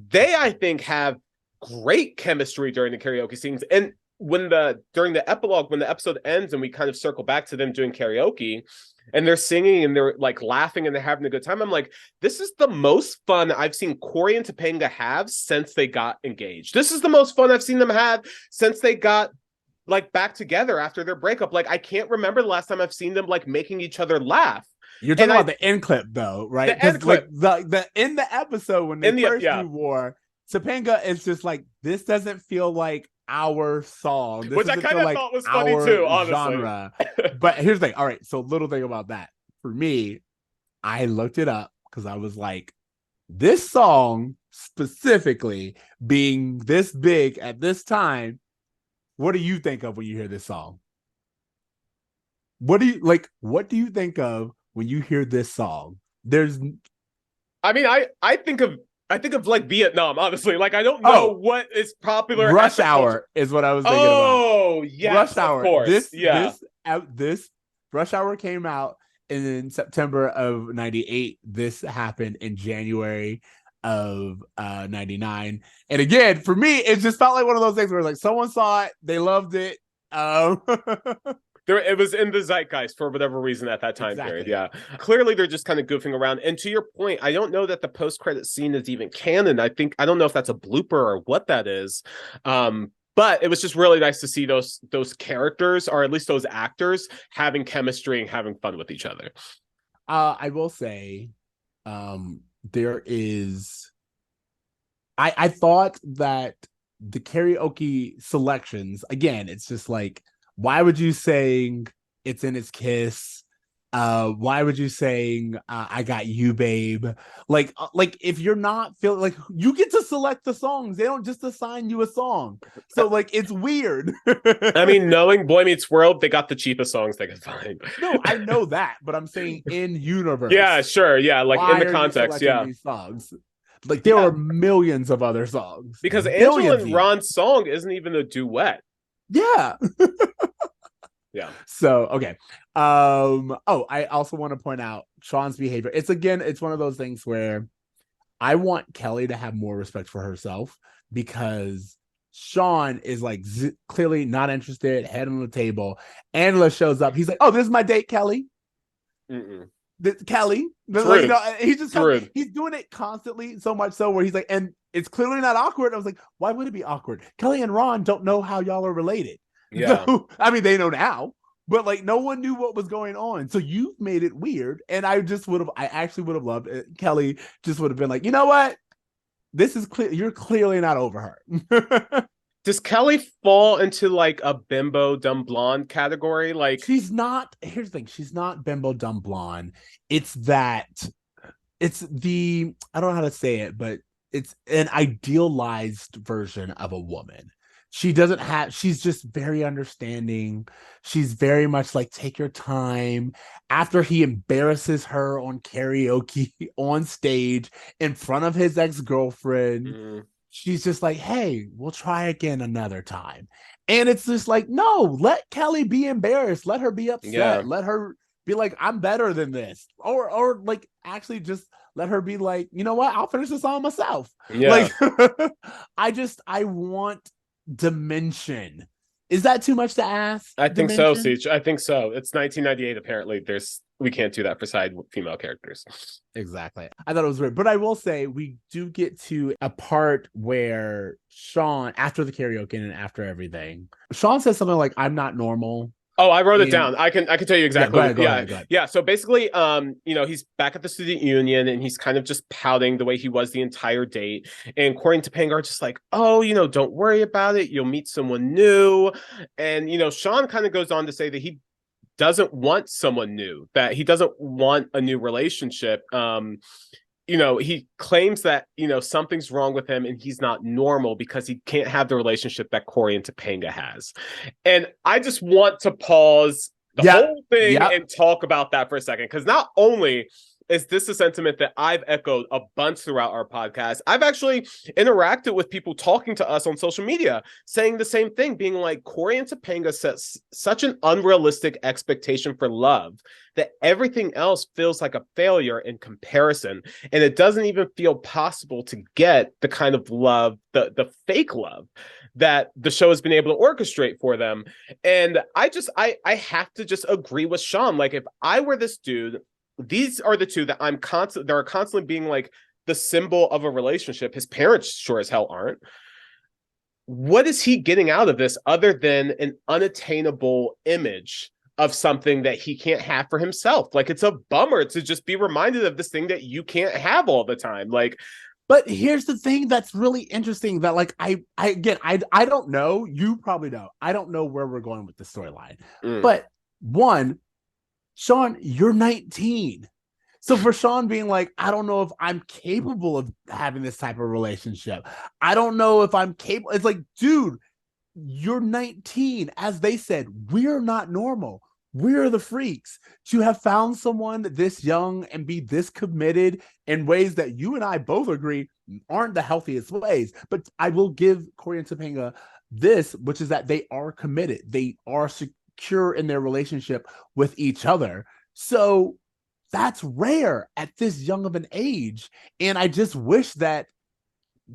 They, I think, have great chemistry during the karaoke scenes. And during the epilogue, when the episode ends and we kind of circle back to them doing karaoke and they're singing and they're like laughing and they're having a good time, I'm like, this is the most fun I've seen Cory and Topanga have since they got engaged. This is the most fun I've seen them have since they got like back together after their breakup. Like, I can't remember the last time I've seen them like making each other laugh. You're talking about the end clip though, right? The end clip. Like the in the episode when they first do war, Topanga is just like, this doesn't feel like our song. This Which I kind of thought was funny too, honestly. Genre. But here's the thing. All right, so little thing about that. For me, I looked it up because I was like, this song specifically being this big at this time, what do you think of when you hear this song? What do you think of when you hear this song? I think of like Vietnam, honestly. Like, I don't know what is popular. Rush Hour is what I was thinking about. Oh, yes, Rush Hour. Of course. This Rush Hour came out in September of 98. This happened in January of 99. And again, for me, it just felt like one of those things where like someone saw it, they loved it. It was in the zeitgeist for whatever reason at that time period. Yeah. Clearly they're just kind of goofing around. And to your point, I don't know that the post-credit scene is even canon. I don't know if that's a blooper or what that is. But it was just really nice to see those characters, or at least those actors, having chemistry and having fun with each other. I will say, there is. I thought that the karaoke selections, again, it's just like, why would you sing It's in His Kiss? Why would you sing I Got You, Babe? Like if you're not feeling like, you get to select the songs. They don't just assign you a song. So like, it's weird. I mean, knowing Boy Meets World, they got the cheapest songs they could find. No, I know that, but I'm saying in universe. Yeah, sure. Yeah, like why in the context. Yeah, these songs. Like there are millions of other songs. Because Angela and Ron's song isn't even a duet. Yeah. Yeah. So, okay. I also want to point out Sean's behavior. It's one of those things where I want Kelly to have more respect for herself, because Sean is like clearly not interested, head on the table. Angela shows up. He's like, "Oh, this is my date, Kelly." Kelly. Like, he's just he's doing it constantly, so much so where he's like, and it's clearly not awkward. I was like, why would it be awkward? Kelly and Ron don't know how y'all are related. Yeah. So, I mean, they know now, but like no one knew what was going on. So you've made it weird. And I actually would have loved it. Kelly just would have been like, you know what? This is clear. You're clearly not over her. Does Kelly fall into like a bimbo dumb blonde category? Like, she's not. Here's the thing. She's not bimbo dumb blonde. I don't know how to say it, but it's an idealized version of a woman. She's just very understanding. She's very much like, take your time. After he embarrasses her on karaoke on stage in front of his ex-girlfriend, she's just like, hey, we'll try again another time. And it's just like, no, let Kelly be embarrassed. Let her be upset. Yeah. Let her be like, I'm better than this. Or like, actually just let her be like, you know what? I'll finish this song myself. Yeah. Like, I want dimension. Is that too much to ask? I think so, Ceej. I think so. It's 1998. Apparently, we can't do that for side female characters. Exactly. I thought it was weird, but I will say we do get to a part where Sean, after the karaoke and after everything, Sean says something like, "I'm not normal." Oh, I wrote it down. I can tell you exactly. Go ahead. Yeah. So basically, he's back at the student union and he's kind of just pouting the way he was the entire date. And Cory and Topanga are just like, oh, don't worry about it. You'll meet someone new. And, Sean kind of goes on to say that he doesn't want someone new, that he doesn't want a new relationship. He claims that, something's wrong with him and he's not normal because he can't have the relationship that Cory and Topanga has. And I just want to pause the whole thing and talk about that for a second. Because not only is this a sentiment that I've echoed a bunch throughout our podcast, I've actually interacted with people talking to us on social media saying the same thing, being like, Cory and Topanga sets such an unrealistic expectation for love that everything else feels like a failure in comparison. And it doesn't even feel possible to get the kind of love, the fake love that the show has been able to orchestrate for them. And I have to just agree with Sean. Like, if I were this dude, these are the two that that are constantly being like the symbol of a relationship. His parents sure as hell aren't. What is he getting out of this other than an unattainable image of something that he can't have for himself? Like, it's a bummer to just be reminded of this thing that you can't have all the time. Like, but here's the thing that's really interesting that, like, I don't know. You probably know. I don't know where we're going with the storyline. But one, Sean, you're 19. So for Sean being like, I don't know if I'm capable of having this type of relationship. I don't know if I'm capable. It's like, dude, you're 19. As they said, we're not normal. We're the freaks. To have found someone this young and be this committed in ways that you and I both agree aren't the healthiest ways. But I will give Cory and Topanga this, which is that they are committed. They are secure in their relationship with each other. So that's rare at this young of an age. And I just wish that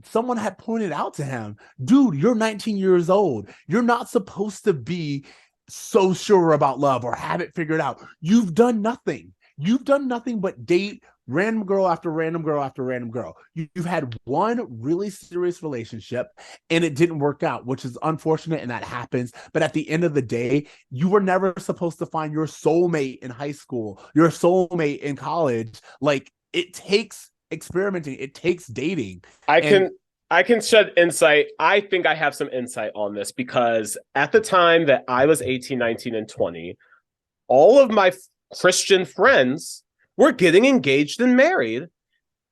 someone had pointed out to him, dude, you're 19 years old. You're not supposed to be so sure about love or have it figured out. You've done nothing. You've done nothing but date random girl after random girl after random girl. You've had one really serious relationship and it didn't work out, which is unfortunate, and that happens. But at the end of the day, you were never supposed to find your soulmate in high school, your soulmate in college. Like, it takes experimenting. It takes dating. I can shed insight. I think I have some insight on this because at the time that I was 18, 19, and 20, all of my Christian friends were getting engaged and married,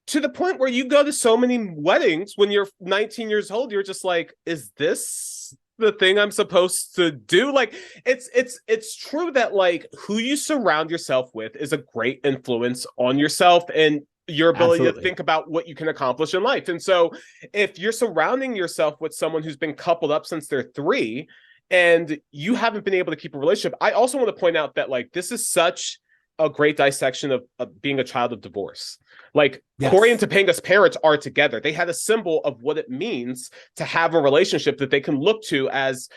to the point where you go to so many weddings when you're 19 years old, you're just like, is this the thing I'm supposed to do? Like, it's true that, like, who you surround yourself with is a great influence on yourself and your ability to think about what you can accomplish in life. And so if you're surrounding yourself with someone who's been coupled up since they're 3 and you haven't been able to keep a relationship, I also want to point out that, like, this is such a great dissection of being a child of divorce. Like, yes. Cory and Topanga's parents are together. They had a symbol of what it means to have a relationship that they can look to as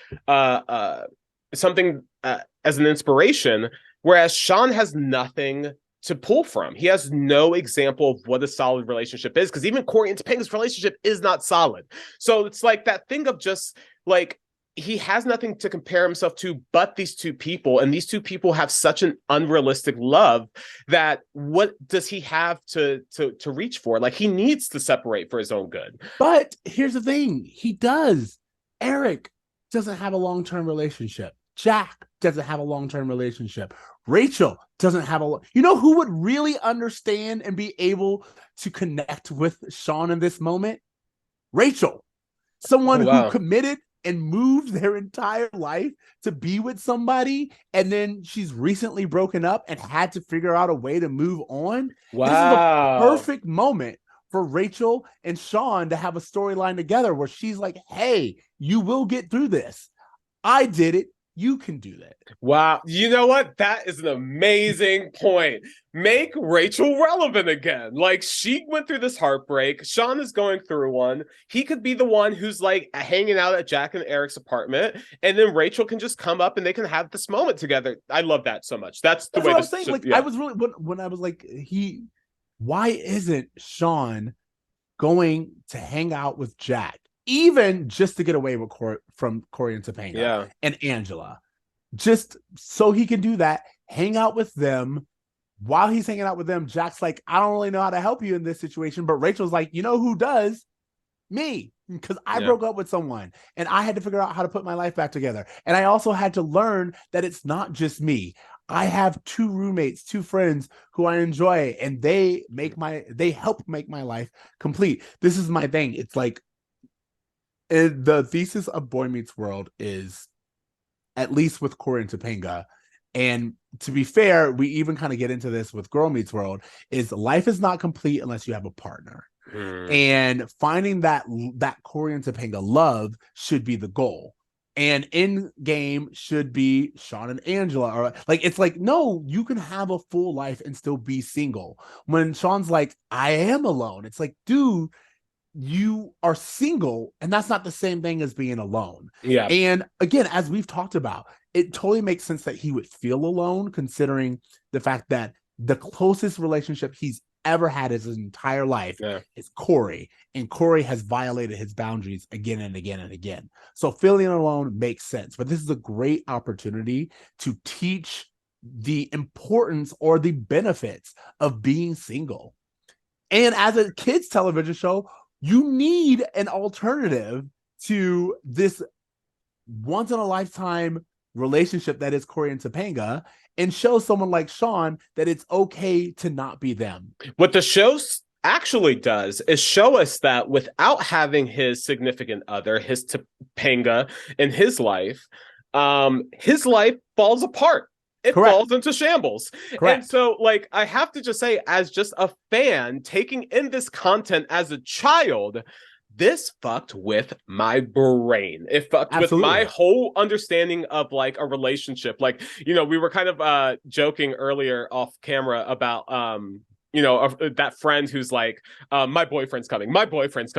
something as an inspiration, whereas Sean has nothing to pull from. He has no example of what a solid relationship is, because even Cory and Topanga's relationship is not solid. So it's like that thing of just, like, he has nothing to compare himself to but these two people, and these two people have such an unrealistic love that what does he have to reach for? Like, he needs to separate for his own good. But here's the thing, he does. Eric doesn't have a long-term relationship. Jack doesn't have a long-term relationship. Rachel doesn't have you know who would really understand and be able to connect with Sean in this moment? Rachel. Someone who committed and moved their entire life to be with somebody, and then she's recently broken up and had to figure out a way to move on. Wow. This is a perfect moment for Rachel and Sean to have a storyline together where she's like, hey, you will get through this. I did it. You can do that. Wow. You know what? That is an amazing point. Make Rachel relevant again. Like, she went through this heartbreak. Sean is going through one. He could be the one who's, like, hanging out at Jack and Eric's apartment, and then Rachel can just come up and they can have this moment together. I love that so much. That's the way what I was saying. Like, yeah. I was really, when I was like, why isn't Sean going to hang out with Jack? Even just to get away with from Cory and Topanga and Angela. just so he can do that, hang out with them. While he's hanging out with them, Jack's like, I don't really know how to help you in this situation. But Rachel's like, you know who does? Me. Because I broke up with someone and I had to figure out how to put my life back together. And I also had to learn that it's not just me. I have 2 roommates, 2 friends who I enjoy, and they help make my life complete. This is my thing. It's like the thesis of Boy Meets World is, at least with Cory and Topanga, and to be fair, we even kind of get into this with Girl Meets World, is life is not complete unless you have a partner. And finding that Cory and Topanga love should be the goal. And in game should be Sean and Angela. Or like, it's like, no, you can have a full life and still be single. When Sean's like, I am alone. It's like, dude, you are single, and that's not the same thing as being alone. Yeah. And again, as we've talked about, it totally makes sense that he would feel alone, considering the fact that the closest relationship he's ever had his entire life is Cory, and Cory has violated his boundaries again and again and again. So feeling alone makes sense, but this is a great opportunity to teach the importance or the benefits of being single. And as a kids television show, you need an alternative to this once in a lifetime relationship that is Cory and Topanga, and show someone like Sean that it's okay to not be them. What the show actually does is show us that without having his significant other, his Topanga in his life falls apart. It Correct. falls into shambles. Correct. And so, like, I have to just say, as just a fan taking in this content as a child, this fucked with my brain. It fucked with my whole understanding of like a relationship. Like, you know, we were kind of joking earlier off camera about that friend who's like, my boyfriend's coming, my boyfriend's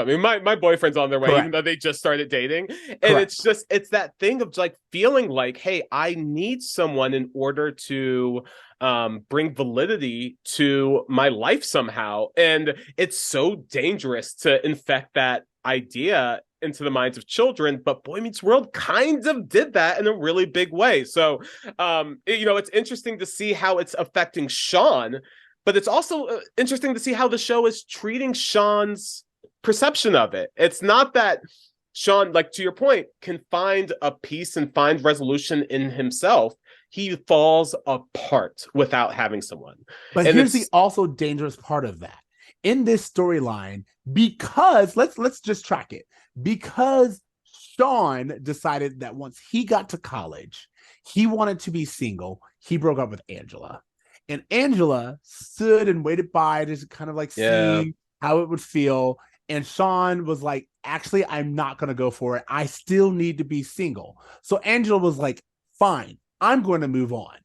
on their way. Correct. Even though they just started dating. And it's that thing of like feeling like, hey, I need someone in order to bring validity to my life somehow. And it's so dangerous to infect that idea into the minds of children, but Boy Meets World kind of did that in a really big way. So, it's interesting to see how it's affecting Sean, but it's also interesting to see how the show is treating Sean's perception of it. It's not that Sean, like to your point, can find a peace and find resolution in himself. He falls apart without having someone. But here's the also dangerous part of that. In this storyline, because let's just track it. Because Sean decided that once he got to college, he wanted to be single, he broke up with Angela. And Angela stood and waited by to kind of like see how it would feel. And Sean was like, actually, I'm not going to go for it. I still need to be single. So Angela was like, fine, I'm going to move on.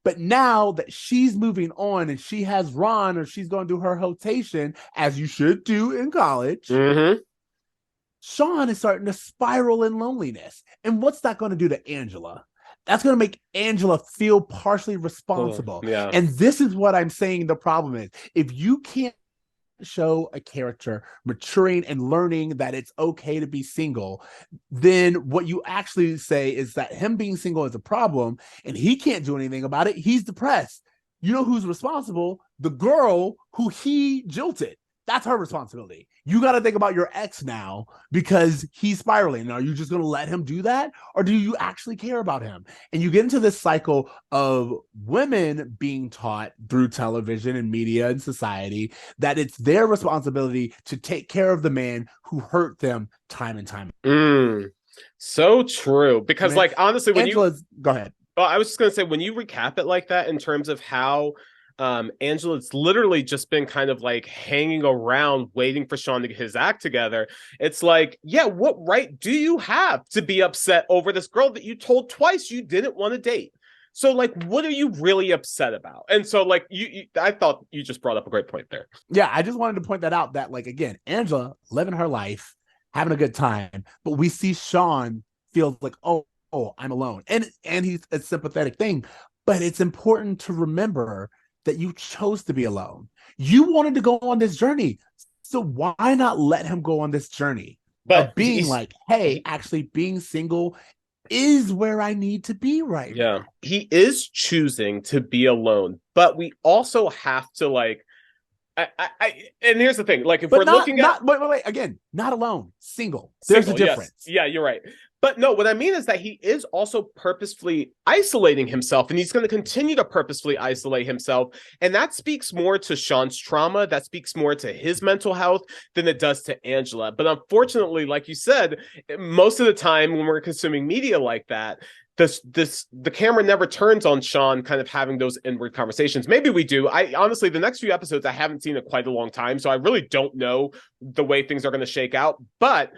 But now that she's moving on and she has Ron, or she's going to do her rotation, as you should do in college, Sean is starting to spiral in loneliness. And what's that going to do to Angela? That's going to make Angela feel partially responsible. And this is what I'm saying the problem is. If you can't show a character maturing and learning that it's okay to be single, then what you actually say is that him being single is a problem and he can't do anything about it. He's depressed. You know who's responsible? The girl who he jilted. That's her responsibility. You got to think about your ex now because he's spiraling. Are you just going to let him do that? Or do you actually care about him? And you get into this cycle of women being taught through television and media and society that it's their responsibility to take care of the man who hurt them time and time. So true. Because like, honestly, when Angela's, go ahead. Well, I was just going to say, when you recap it like that in terms of how Angela's literally just been kind of like hanging around waiting for Sean to get his act together. It's like, yeah, what right do you have to be upset over this girl that you told twice you didn't want to date? So like, what are you really upset about? And so like, I thought you just brought up a great point there. Yeah, I just wanted to point that out that like, again, Angela living her life, having a good time, but we see Sean feels like, oh, I'm alone. And he's a sympathetic thing, but it's important to remember that you chose to be alone. You wanted to go on this journey. So why not let him go on this journey? But being like, hey, actually being single is where I need to be right now. He is choosing to be alone, but we also have to like and here's the thing, like if we're looking at wait, again, not alone, single. There's a difference. Yes. Yeah, you're right. But no, what I mean is that he is also purposefully isolating himself, and he's going to continue to purposefully isolate himself. And that speaks more to Sean's trauma. That speaks more to his mental health than it does to Angela. But unfortunately, like you said, most of the time when we're consuming media like that, the camera never turns on Sean kind of having those inward conversations. Maybe we do. I honestly, the next few episodes, I haven't seen in quite a long time, so I really don't know the way things are going to shake out. But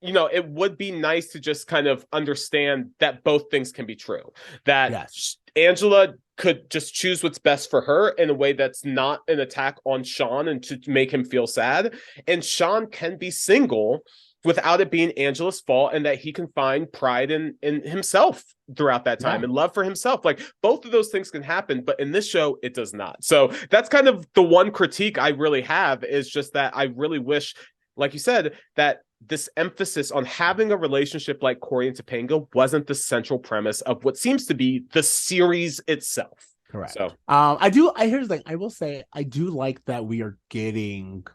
you know, it would be nice to just kind of understand that both things can be true. That Angela could just choose what's best for her in a way that's not an attack on Sean and to make him feel sad. And Sean can be single without it being Angela's fault, and that he can find pride in himself throughout that time and love for himself. Like both of those things can happen, but in this show, it does not. So that's kind of the one critique I really have, is just that I really wish, like you said, that this emphasis on having a relationship like Cory and Topanga wasn't the central premise of what seems to be the series itself. Correct. So here's the thing. I will say, I do like that we are getting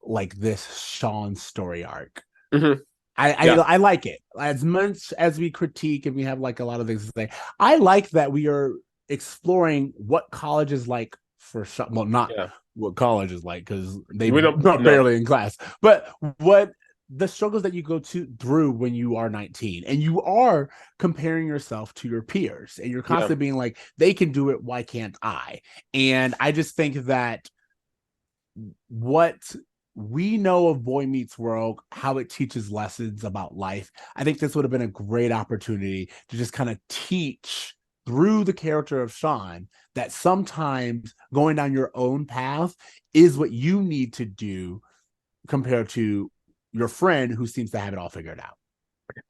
like this Sean story arc. Mm-hmm. I like it. As much as we critique and we have like a lot of things to say, I like that we are exploring what college is like for Sean. Well, not what college is like, because they're barely in class, but what the struggles that you go through when you are 19 and you are comparing yourself to your peers and you're constantly being like, they can do it, why can't I? And I just think that what we know of Boy Meets World, how it teaches lessons about life, I think this would have been a great opportunity to just kind of teach through the character of Sean that sometimes going down your own path is what you need to do compared to your friend who seems to have it all figured out.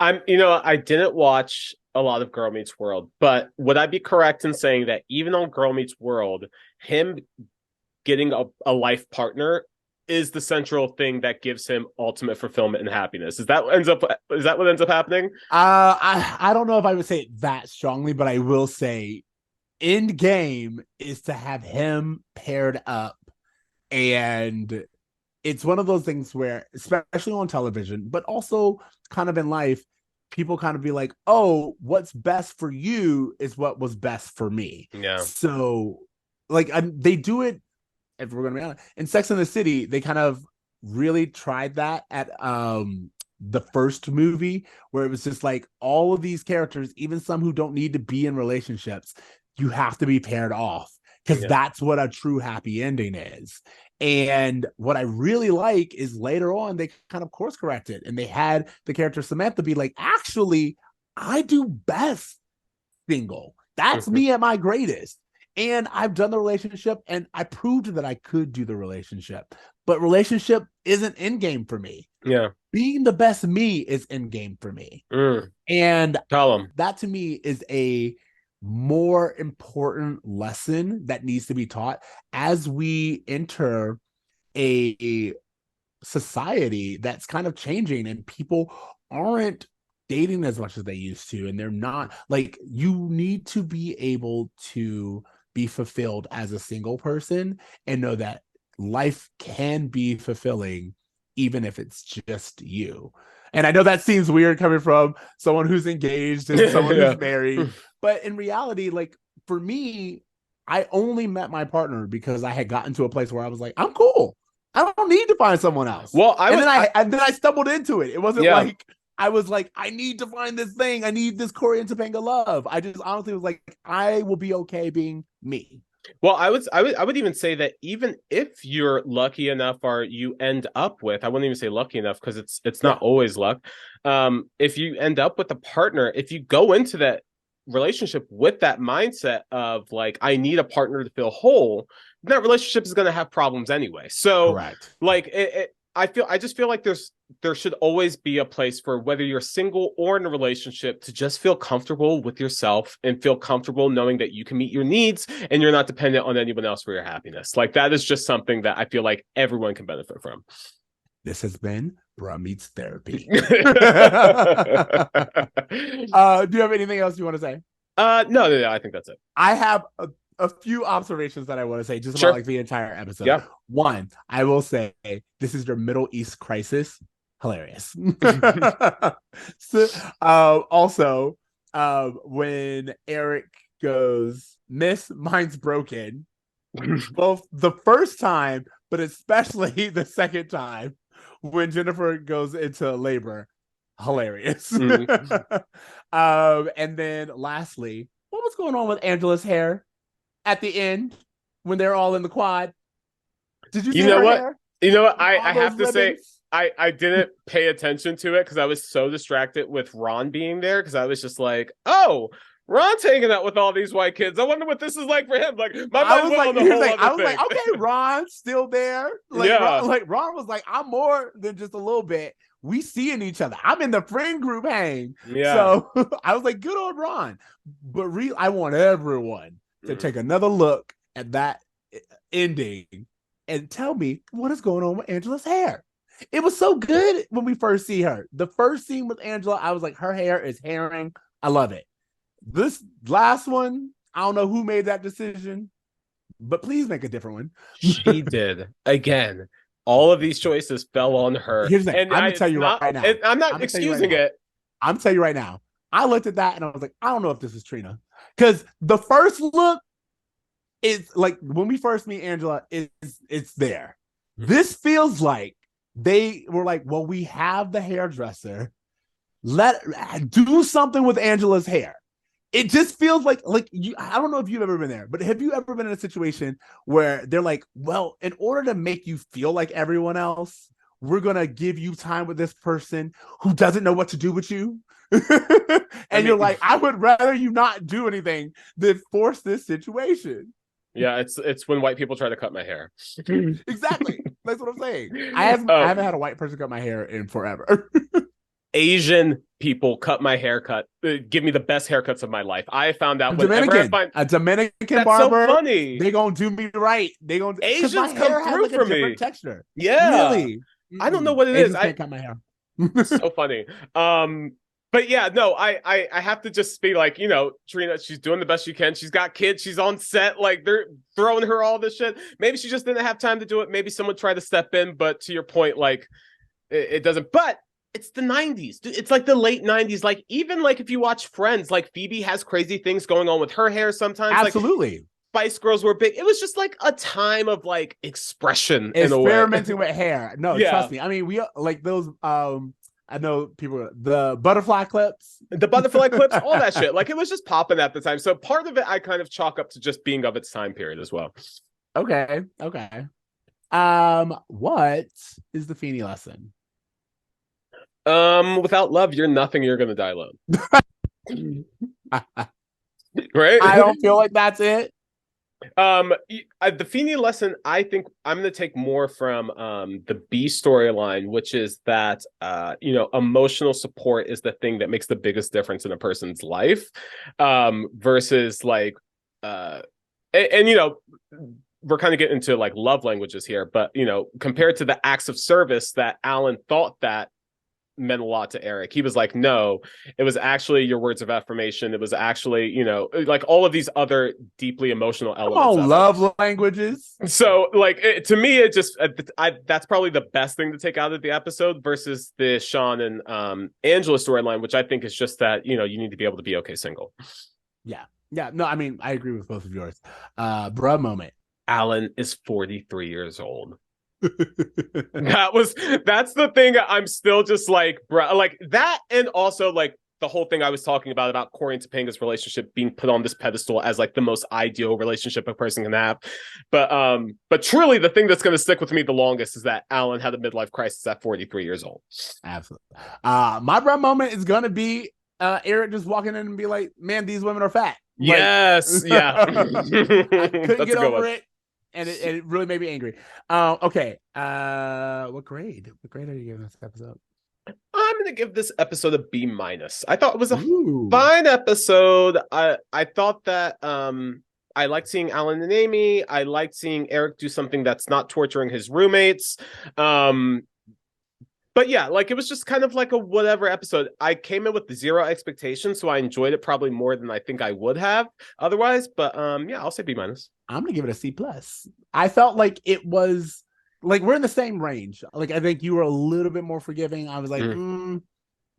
I didn't watch a lot of Girl Meets World, but would I be correct in saying that even on Girl Meets World, him getting a life partner is the central thing that gives him ultimate fulfillment and happiness? Is that what ends up happening? I don't know if I would say it that strongly, but I will say end game is to have him paired up. And it's one of those things where, especially on television, but also kind of in life, people kind of be like, oh, what's best for you is what was best for me. Yeah. So like they do it, if we're going to be honest, in Sex and the City, they kind of really tried that at the first movie, where it was just like all of these characters, even some who don't need to be in relationships, you have to be paired off, because that's what a true happy ending is. And what I really like is later on, they kind of course corrected and they had the character Samantha be like, actually, I do best single. That's me at my greatest. And I've done the relationship and I proved that I could do the relationship. But relationship isn't in game for me. Yeah. Being the best me is in game for me. And that to me is a more important lesson that needs to be taught as we enter a society that's kind of changing and people aren't dating as much as they used to, and they're not like, you need to be able to be fulfilled as a single person and know that life can be fulfilling even if it's just you. And I know that seems weird coming from someone who's engaged and someone who's married, but in reality, like for me, I only met my partner because I had gotten to a place where I was like, I'm cool. I don't need to find someone else. Well, then I stumbled into it. It wasn't like I was like, I need to find this thing. I need this Cory and Topanga love. I just honestly was like, I will be okay being me. Well, I would even say that even if you're lucky enough, or you end up with, I wouldn't even say lucky enough, because it's not always luck. If you end up with a partner, if you go into that relationship with that mindset of like, I need a partner to feel whole, that relationship is going to have problems anyway. So correct. Like I just feel like there should always be a place for, whether you're single or in a relationship, to just feel comfortable with yourself and feel comfortable knowing that you can meet your needs and you're not dependent on anyone else for your happiness. Like that is just something that I feel like everyone can benefit from. This has been Bruh Meets Therapy. No, Do you have anything else you want to say? no, I think that's it. I have a few observations that I want to say just Sure. about like the entire episode. Yeah. One, I will say this is your Middle East crisis. Hilarious. So, also, when Eric goes, Miss, mine's broken, both the first time, but especially the second time when Jennifer goes into labor, hilarious. And then lastly, what was going on with Angela's hair at the end when they're all in the quad? Did you see her hair? You know what? I All have those to say, ribbons? I didn't pay attention to it because I was so distracted with Ron being there because I was just like, oh, Ron's hanging out with all these white kids. I wonder what this is like for him. Like, my mind went on the whole other thing. like, okay, Ron's still there. Like, Yeah. Ron was like, I'm more than just a little bit. We seeing each other. I'm in the friend group hang. Yeah. So I was like, good old Ron. But I want everyone to take another look at that ending and tell me what is going on with Angela's hair. It was so good when we first see her. The first scene with Angela, I was like, her hair is herring. I love it. This last one, I don't know who made that decision, but please make a different one. She did. Again, all of these choices fell on her. Here's the thing. And I'm going to tell you right now. I'm not excusing it. I'm going to tell you right now. I looked at that and I was like, I don't know if this is Trina. Because the first look is like, when we first meet Angela, it's there. This feels like they were like, well, we have the hairdresser. Do something with Angela's hair. It just feels like you. I don't know if you've ever been there, but have you ever been in a situation where they're like, well, in order to make you feel like everyone else, we're going to give you time with this person who doesn't know what to do with you. You're like, I would rather you not do anything than force this situation. Yeah, it's when white people try to cut my hair. Exactly. That's what I'm saying. I haven't had a white person cut my hair in forever. Asian people cut my haircut, give me the best haircuts of my life. I found out a Dominican barber. So funny. They gonna do me right. They gonna Asians my hair come through has, like, for a different me. Texture. Yeah, really. I don't know what it Asians is. I can't cut my hair. So funny. But yeah, no, I have to just be like, you know, Trina, she's doing the best she can. She's got kids. She's on set. Like, they're throwing her all this shit. Maybe she just didn't have time to do it. Maybe someone tried to step in. But to your point, like, it doesn't. But it's the 90s. Dude, it's like the late 90s. Like, even like if you watch Friends, like Phoebe has crazy things going on with her hair sometimes. Absolutely. Like, Spice Girls were big. It was just like a time of like expression in a way. Experimenting with hair. No, trust me. I mean, we like those I know people, the butterfly clips, all that shit. Like, it was just popping at the time. So part of it, I kind of chalk up to just being of its time period as well. Okay. What is the Feeny lesson? Without love, you're nothing. You're gonna die alone. Right? I don't feel like that's it. The Feeny lesson, I think I'm going to take more from the B storyline, which is that emotional support is the thing that makes the biggest difference in a person's life, versus like and we're kind of getting into like love languages here, but compared to the acts of service that Alan thought that meant a lot to Eric, he was like, no, it was actually your words of affirmation. It was actually, like all of these other deeply emotional elements. Love languages. So like, to me, it just, that's probably the best thing to take out of the episode versus the Sean and Angela storyline, which I think is just that, you need to be able to be okay single. Yeah. No, I mean, I agree with both of yours. Bruh moment. Alan is 43 years old. That's the thing. I'm still just like, bro, like that. And also like the whole thing I was talking about Cory and Topanga's relationship being put on this pedestal as like the most ideal relationship a person can have. But truly the thing that's going to stick with me the longest is that Alan had a midlife crisis at 43 years old. Absolutely. My bruh moment is going to be Eric just walking in and be like, man, these women are fat. Like, yes. Yeah. I couldn't get over it. And it really made me angry. Okay. What grade are you giving this episode? I'm going to give this episode a B-. I thought it was a fine episode. I thought that I liked seeing Alan and Amy. I liked seeing Eric do something that's not torturing his roommates. But yeah, like it was just kind of like a whatever episode. I came in with 0 expectations, so I enjoyed it probably more than I think I would have otherwise. But yeah, I'll say B-. I'm gonna give it a C+. I felt like it was like we're in the same range. Like I think you were a little bit more forgiving. I was like,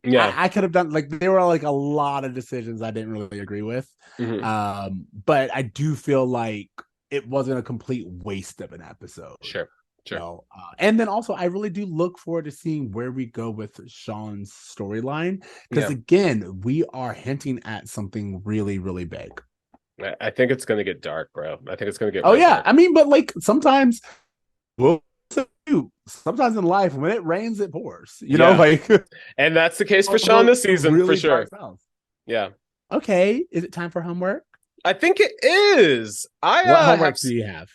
yeah, I could have done like there were like a lot of decisions I didn't really agree with. But I do feel like it wasn't a complete waste of an episode. Sure. And then also I really do look forward to seeing where we go with Sean's storyline, because again, we are hinting at something really, really big. I think it's gonna get dark, bro. I think it's gonna get dark. I mean, but like sometimes sometimes in life when it rains it pours, you know, like, and that's the case for Sean this season, really, for sure. Yeah. Okay, is it time for homework? I think it is. What homework do you have?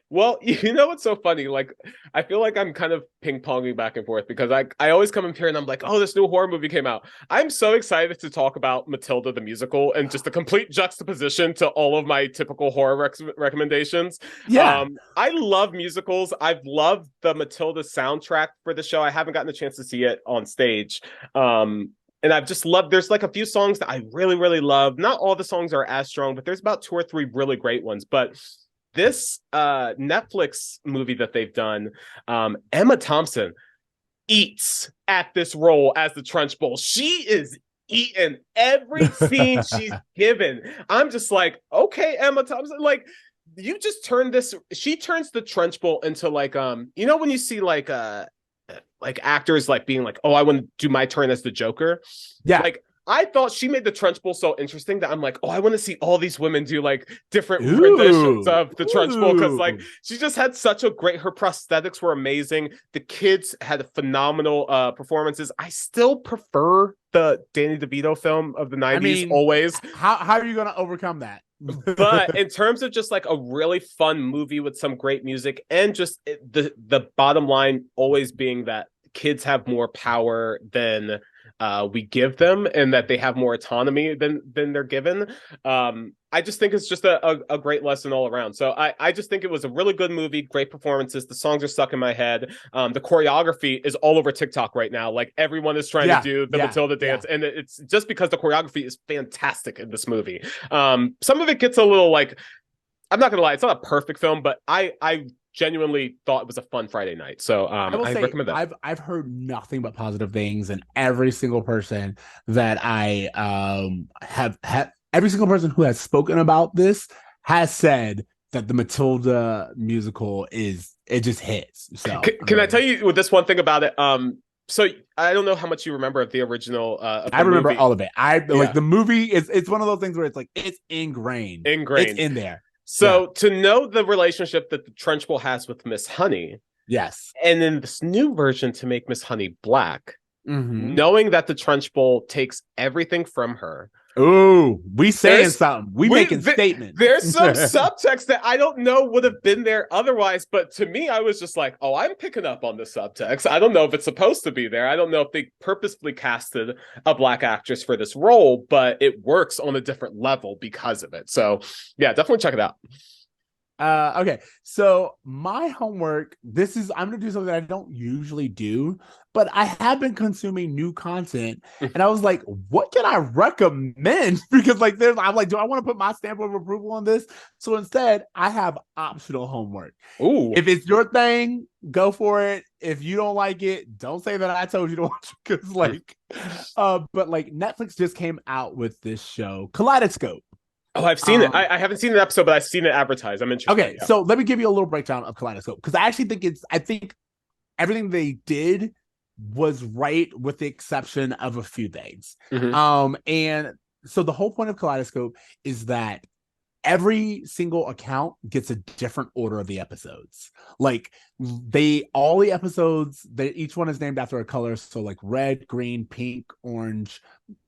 Well, you know what's so funny? Like, I feel like I'm kind of ping-ponging back and forth because I always come up here and I'm like, oh, this new horror movie came out. I'm so excited to talk about Matilda the musical and just the complete juxtaposition to all of my typical horror recommendations. Yeah. I love musicals. I've loved the Matilda soundtrack for the show. I haven't gotten a chance to see it on stage. And I've just loved, there's like a few songs that I really, really love. Not all the songs are as strong, but there's about 2 or 3 really great ones. But this Netflix movie that they've done, Emma Thompson eats at this role as the Trunchbull. She is eating every scene she's given. I'm just like, okay, Emma Thompson, like you just turned this. She turns the Trunchbull into like, you know, when you see like actors like being like, oh, I want to do my turn as the Joker. Yeah, like. I thought she made the Trunchbull so interesting that I'm like, oh, I want to see all these women do like different renditions of the Trunchbull, because like she just had such a great, her prosthetics were amazing. The kids had phenomenal performances. I still prefer the Danny DeVito film of the 90s. I mean, always. How are you going to overcome that? But in terms of just like a really fun movie with some great music and just the bottom line always being that kids have more power than we give them, and that they have more autonomy than they're given. I just think it's just a great lesson all around. So I just think it was a really good movie, great performances. The songs are stuck in my head. The choreography is all over TikTok right now. Like everyone is trying to do the Matilda dance, and it's just because the choreography is fantastic in this movie. Some of it gets a little like, I'm not gonna lie, it's not a perfect film, but I genuinely thought it was a fun Friday night. So I recommend that. I've heard nothing but positive things, and every single person that I have every single person who has spoken about this has said that the Matilda musical it just hits. So can I tell you this one thing about it? So I don't know how much you remember of the original. I remember all of it. Like the movie it's one of those things where it's like it's ingrained. It's in there. So to know the relationship that the Trunchbull has with Miss Honey, yes, and in this new version to make Miss Honey black, knowing that the Trunchbull takes everything from her. Ooh, we saying something. We making statements. There's some subtext that I don't know would have been there otherwise, but to me, I was just like, oh, I'm picking up on the subtext. I don't know if it's supposed to be there. I don't know if they purposefully casted a black actress for this role, but it works on a different level because of it. So yeah, definitely check it out. Okay, so my homework, I'm gonna do something that I don't usually do, but I have been consuming new content, and I was like, what can I recommend? Because like I'm like, do I want to put my stamp of approval on this? So instead, I have optional homework. Ooh. If it's your thing, go for it. If you don't like it, don't say that I told you to watch it, because like but like Netflix just came out with this show, Kaleidoscope. Oh, I've seen it. I haven't seen an episode, but I've seen it advertised. I'm interested. Okay, so let me give you a little breakdown of Kaleidoscope, because I actually think I think everything they did was right, with the exception of a few things. And so the whole point of Kaleidoscope is that every single account gets a different order of the episodes. Like all the episodes, each one is named after a color. So like red, green, pink, orange,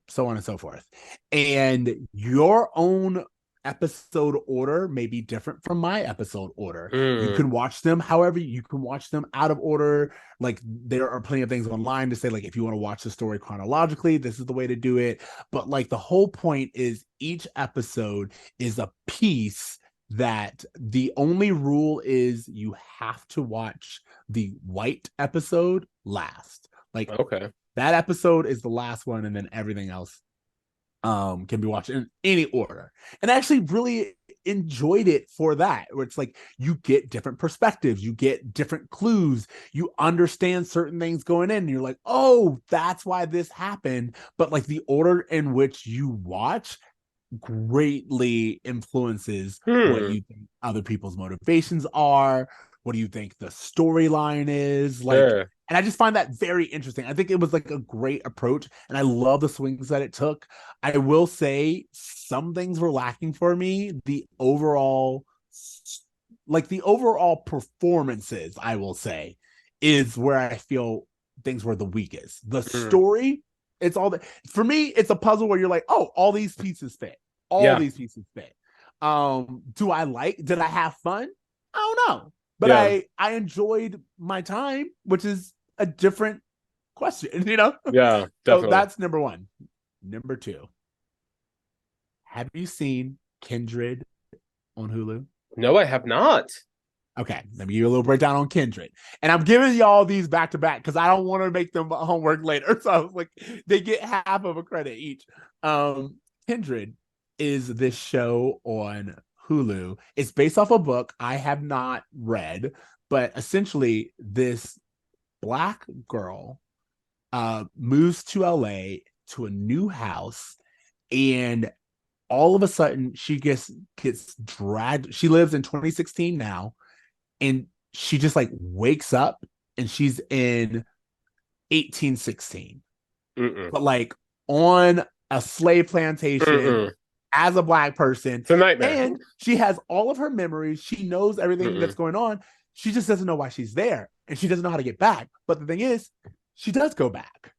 so on and so forth. And your own episode order may be different from my episode order. You can watch them however you can watch them out of order. Like there are plenty of things online to say, like, if you want to watch the story chronologically, this is the way to do it. But like the whole point is each episode is a piece that the only rule is you have to watch the white episode last. Like, okay, that episode is the last one, and then everything else can be watched in any order. And I actually really enjoyed it for that, where it's like you get different perspectives, you get different clues, you understand certain things going in, and you're like, oh, that's why this happened. But like the order in which you watch greatly influences what you think other people's motivations are. What do you think the storyline is like? sure. And I just find that very interesting. I think it was like a great approach, and I love the swings that it took. I will say some things were lacking for me. The overall performances, I will say, is where I feel things were the weakest. The story, it's all that for me, it's a puzzle where you're like, oh, all these pieces fit. These pieces fit. Did I have fun? I don't know. But I enjoyed my time, which is a different question, you know? Yeah, definitely. So that's number one. Number two. Have you seen Kindred on Hulu? No, I have not. Okay, let me give you a little breakdown on Kindred. And I'm giving y'all these back to back because I don't want to make them homework later. So I was like, they get half of a credit each. Kindred is this show on Hulu. It's based off a book I have not read, but essentially this Black girl moves to LA to a new house, and all of a sudden she gets dragged. She lives in 2016 now, and she just like wakes up and she's in 1816, but like on a slave plantation as a Black person. It's a nightmare. And she has all of her memories. She knows everything that's going on. She just doesn't know why she's there, and she doesn't know how to get back. But the thing is, she does go back.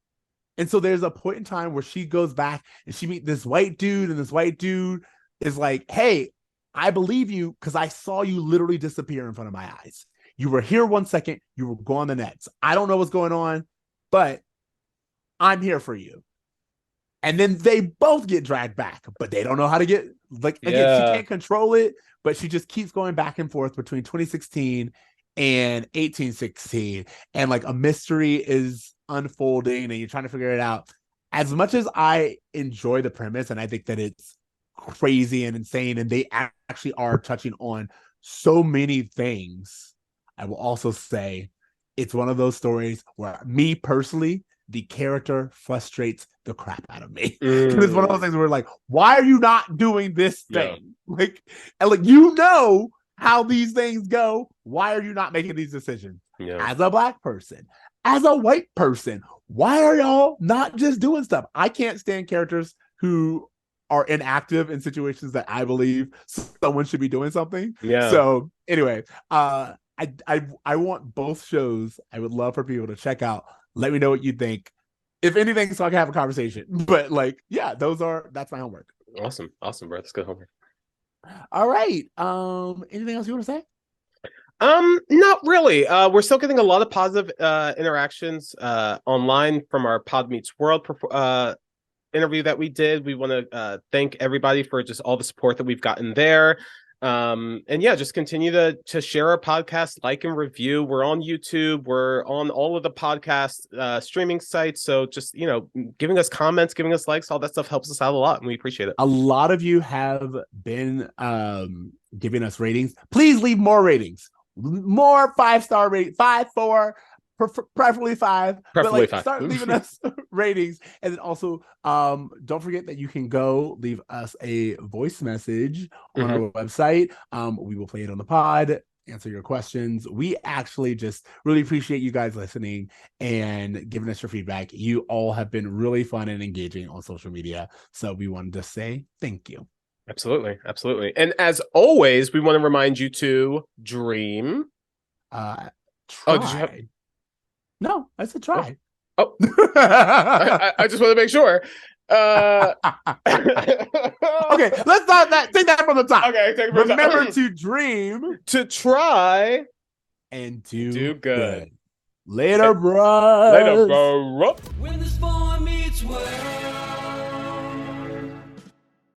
And so there's a point in time where she goes back and she meets this white dude, and this white dude is like, hey, I believe you because I saw you literally disappear in front of my eyes. You were here 1 second, you were gone the next. I don't know what's going on, but I'm here for you. And then they both get dragged back, but they don't know how to get, like, again, she can't control it, but she just keeps going back and forth between 2016 and 1816. And like a mystery is unfolding and you're trying to figure it out. As much as I enjoy the premise and I think that it's crazy and insane, and they actually are touching on so many things, I will also say it's one of those stories where me personally, the character frustrates the crap out of me. It's one of those things where like, why are you not doing this thing? Like, and like, you know how these things go. Why are you not making these decisions? As a Black person, as a white person, why are y'all not just doing stuff? I can't stand characters who are inactive in situations that I believe someone should be doing something. So anyway, I want both shows. I would love for people to check out. Let me know what you think, if anything, so I can have a conversation. But like, yeah, that's my homework. Awesome, bro. That's good homework. All right. Anything else you want to say? Not really. We're still getting a lot of positive interactions online from our Pod Meets World interview that we did. We want to thank everybody for just all the support that we've gotten there. And yeah, just continue to share our podcast, like and review. We're on YouTube, we're on all of the podcast streaming sites, so just, you know, giving us comments, giving us likes, all that stuff helps us out a lot, and we appreciate it. A lot of you have been giving us ratings. Please leave more ratings, more 5-star rating, 5, 4, preferably 5. Preferably but like, 5. Start leaving us ratings, and then also don't forget that you can go leave us a voice message on our website. We will play it on the pod, answer your questions. We actually just really appreciate you guys listening and giving us your feedback. You all have been really fun and engaging on social media, so we wanted to say thank you. Absolutely. And as always, we want to remind you to dream. Try. Oh, did you have... No, I said try. Oh, I just want to make sure. Okay, let's start that. Take that from the top. Okay, take it from Remember the to dream, to try, and do good. Later, bro. Later, bro. When the storm meets world.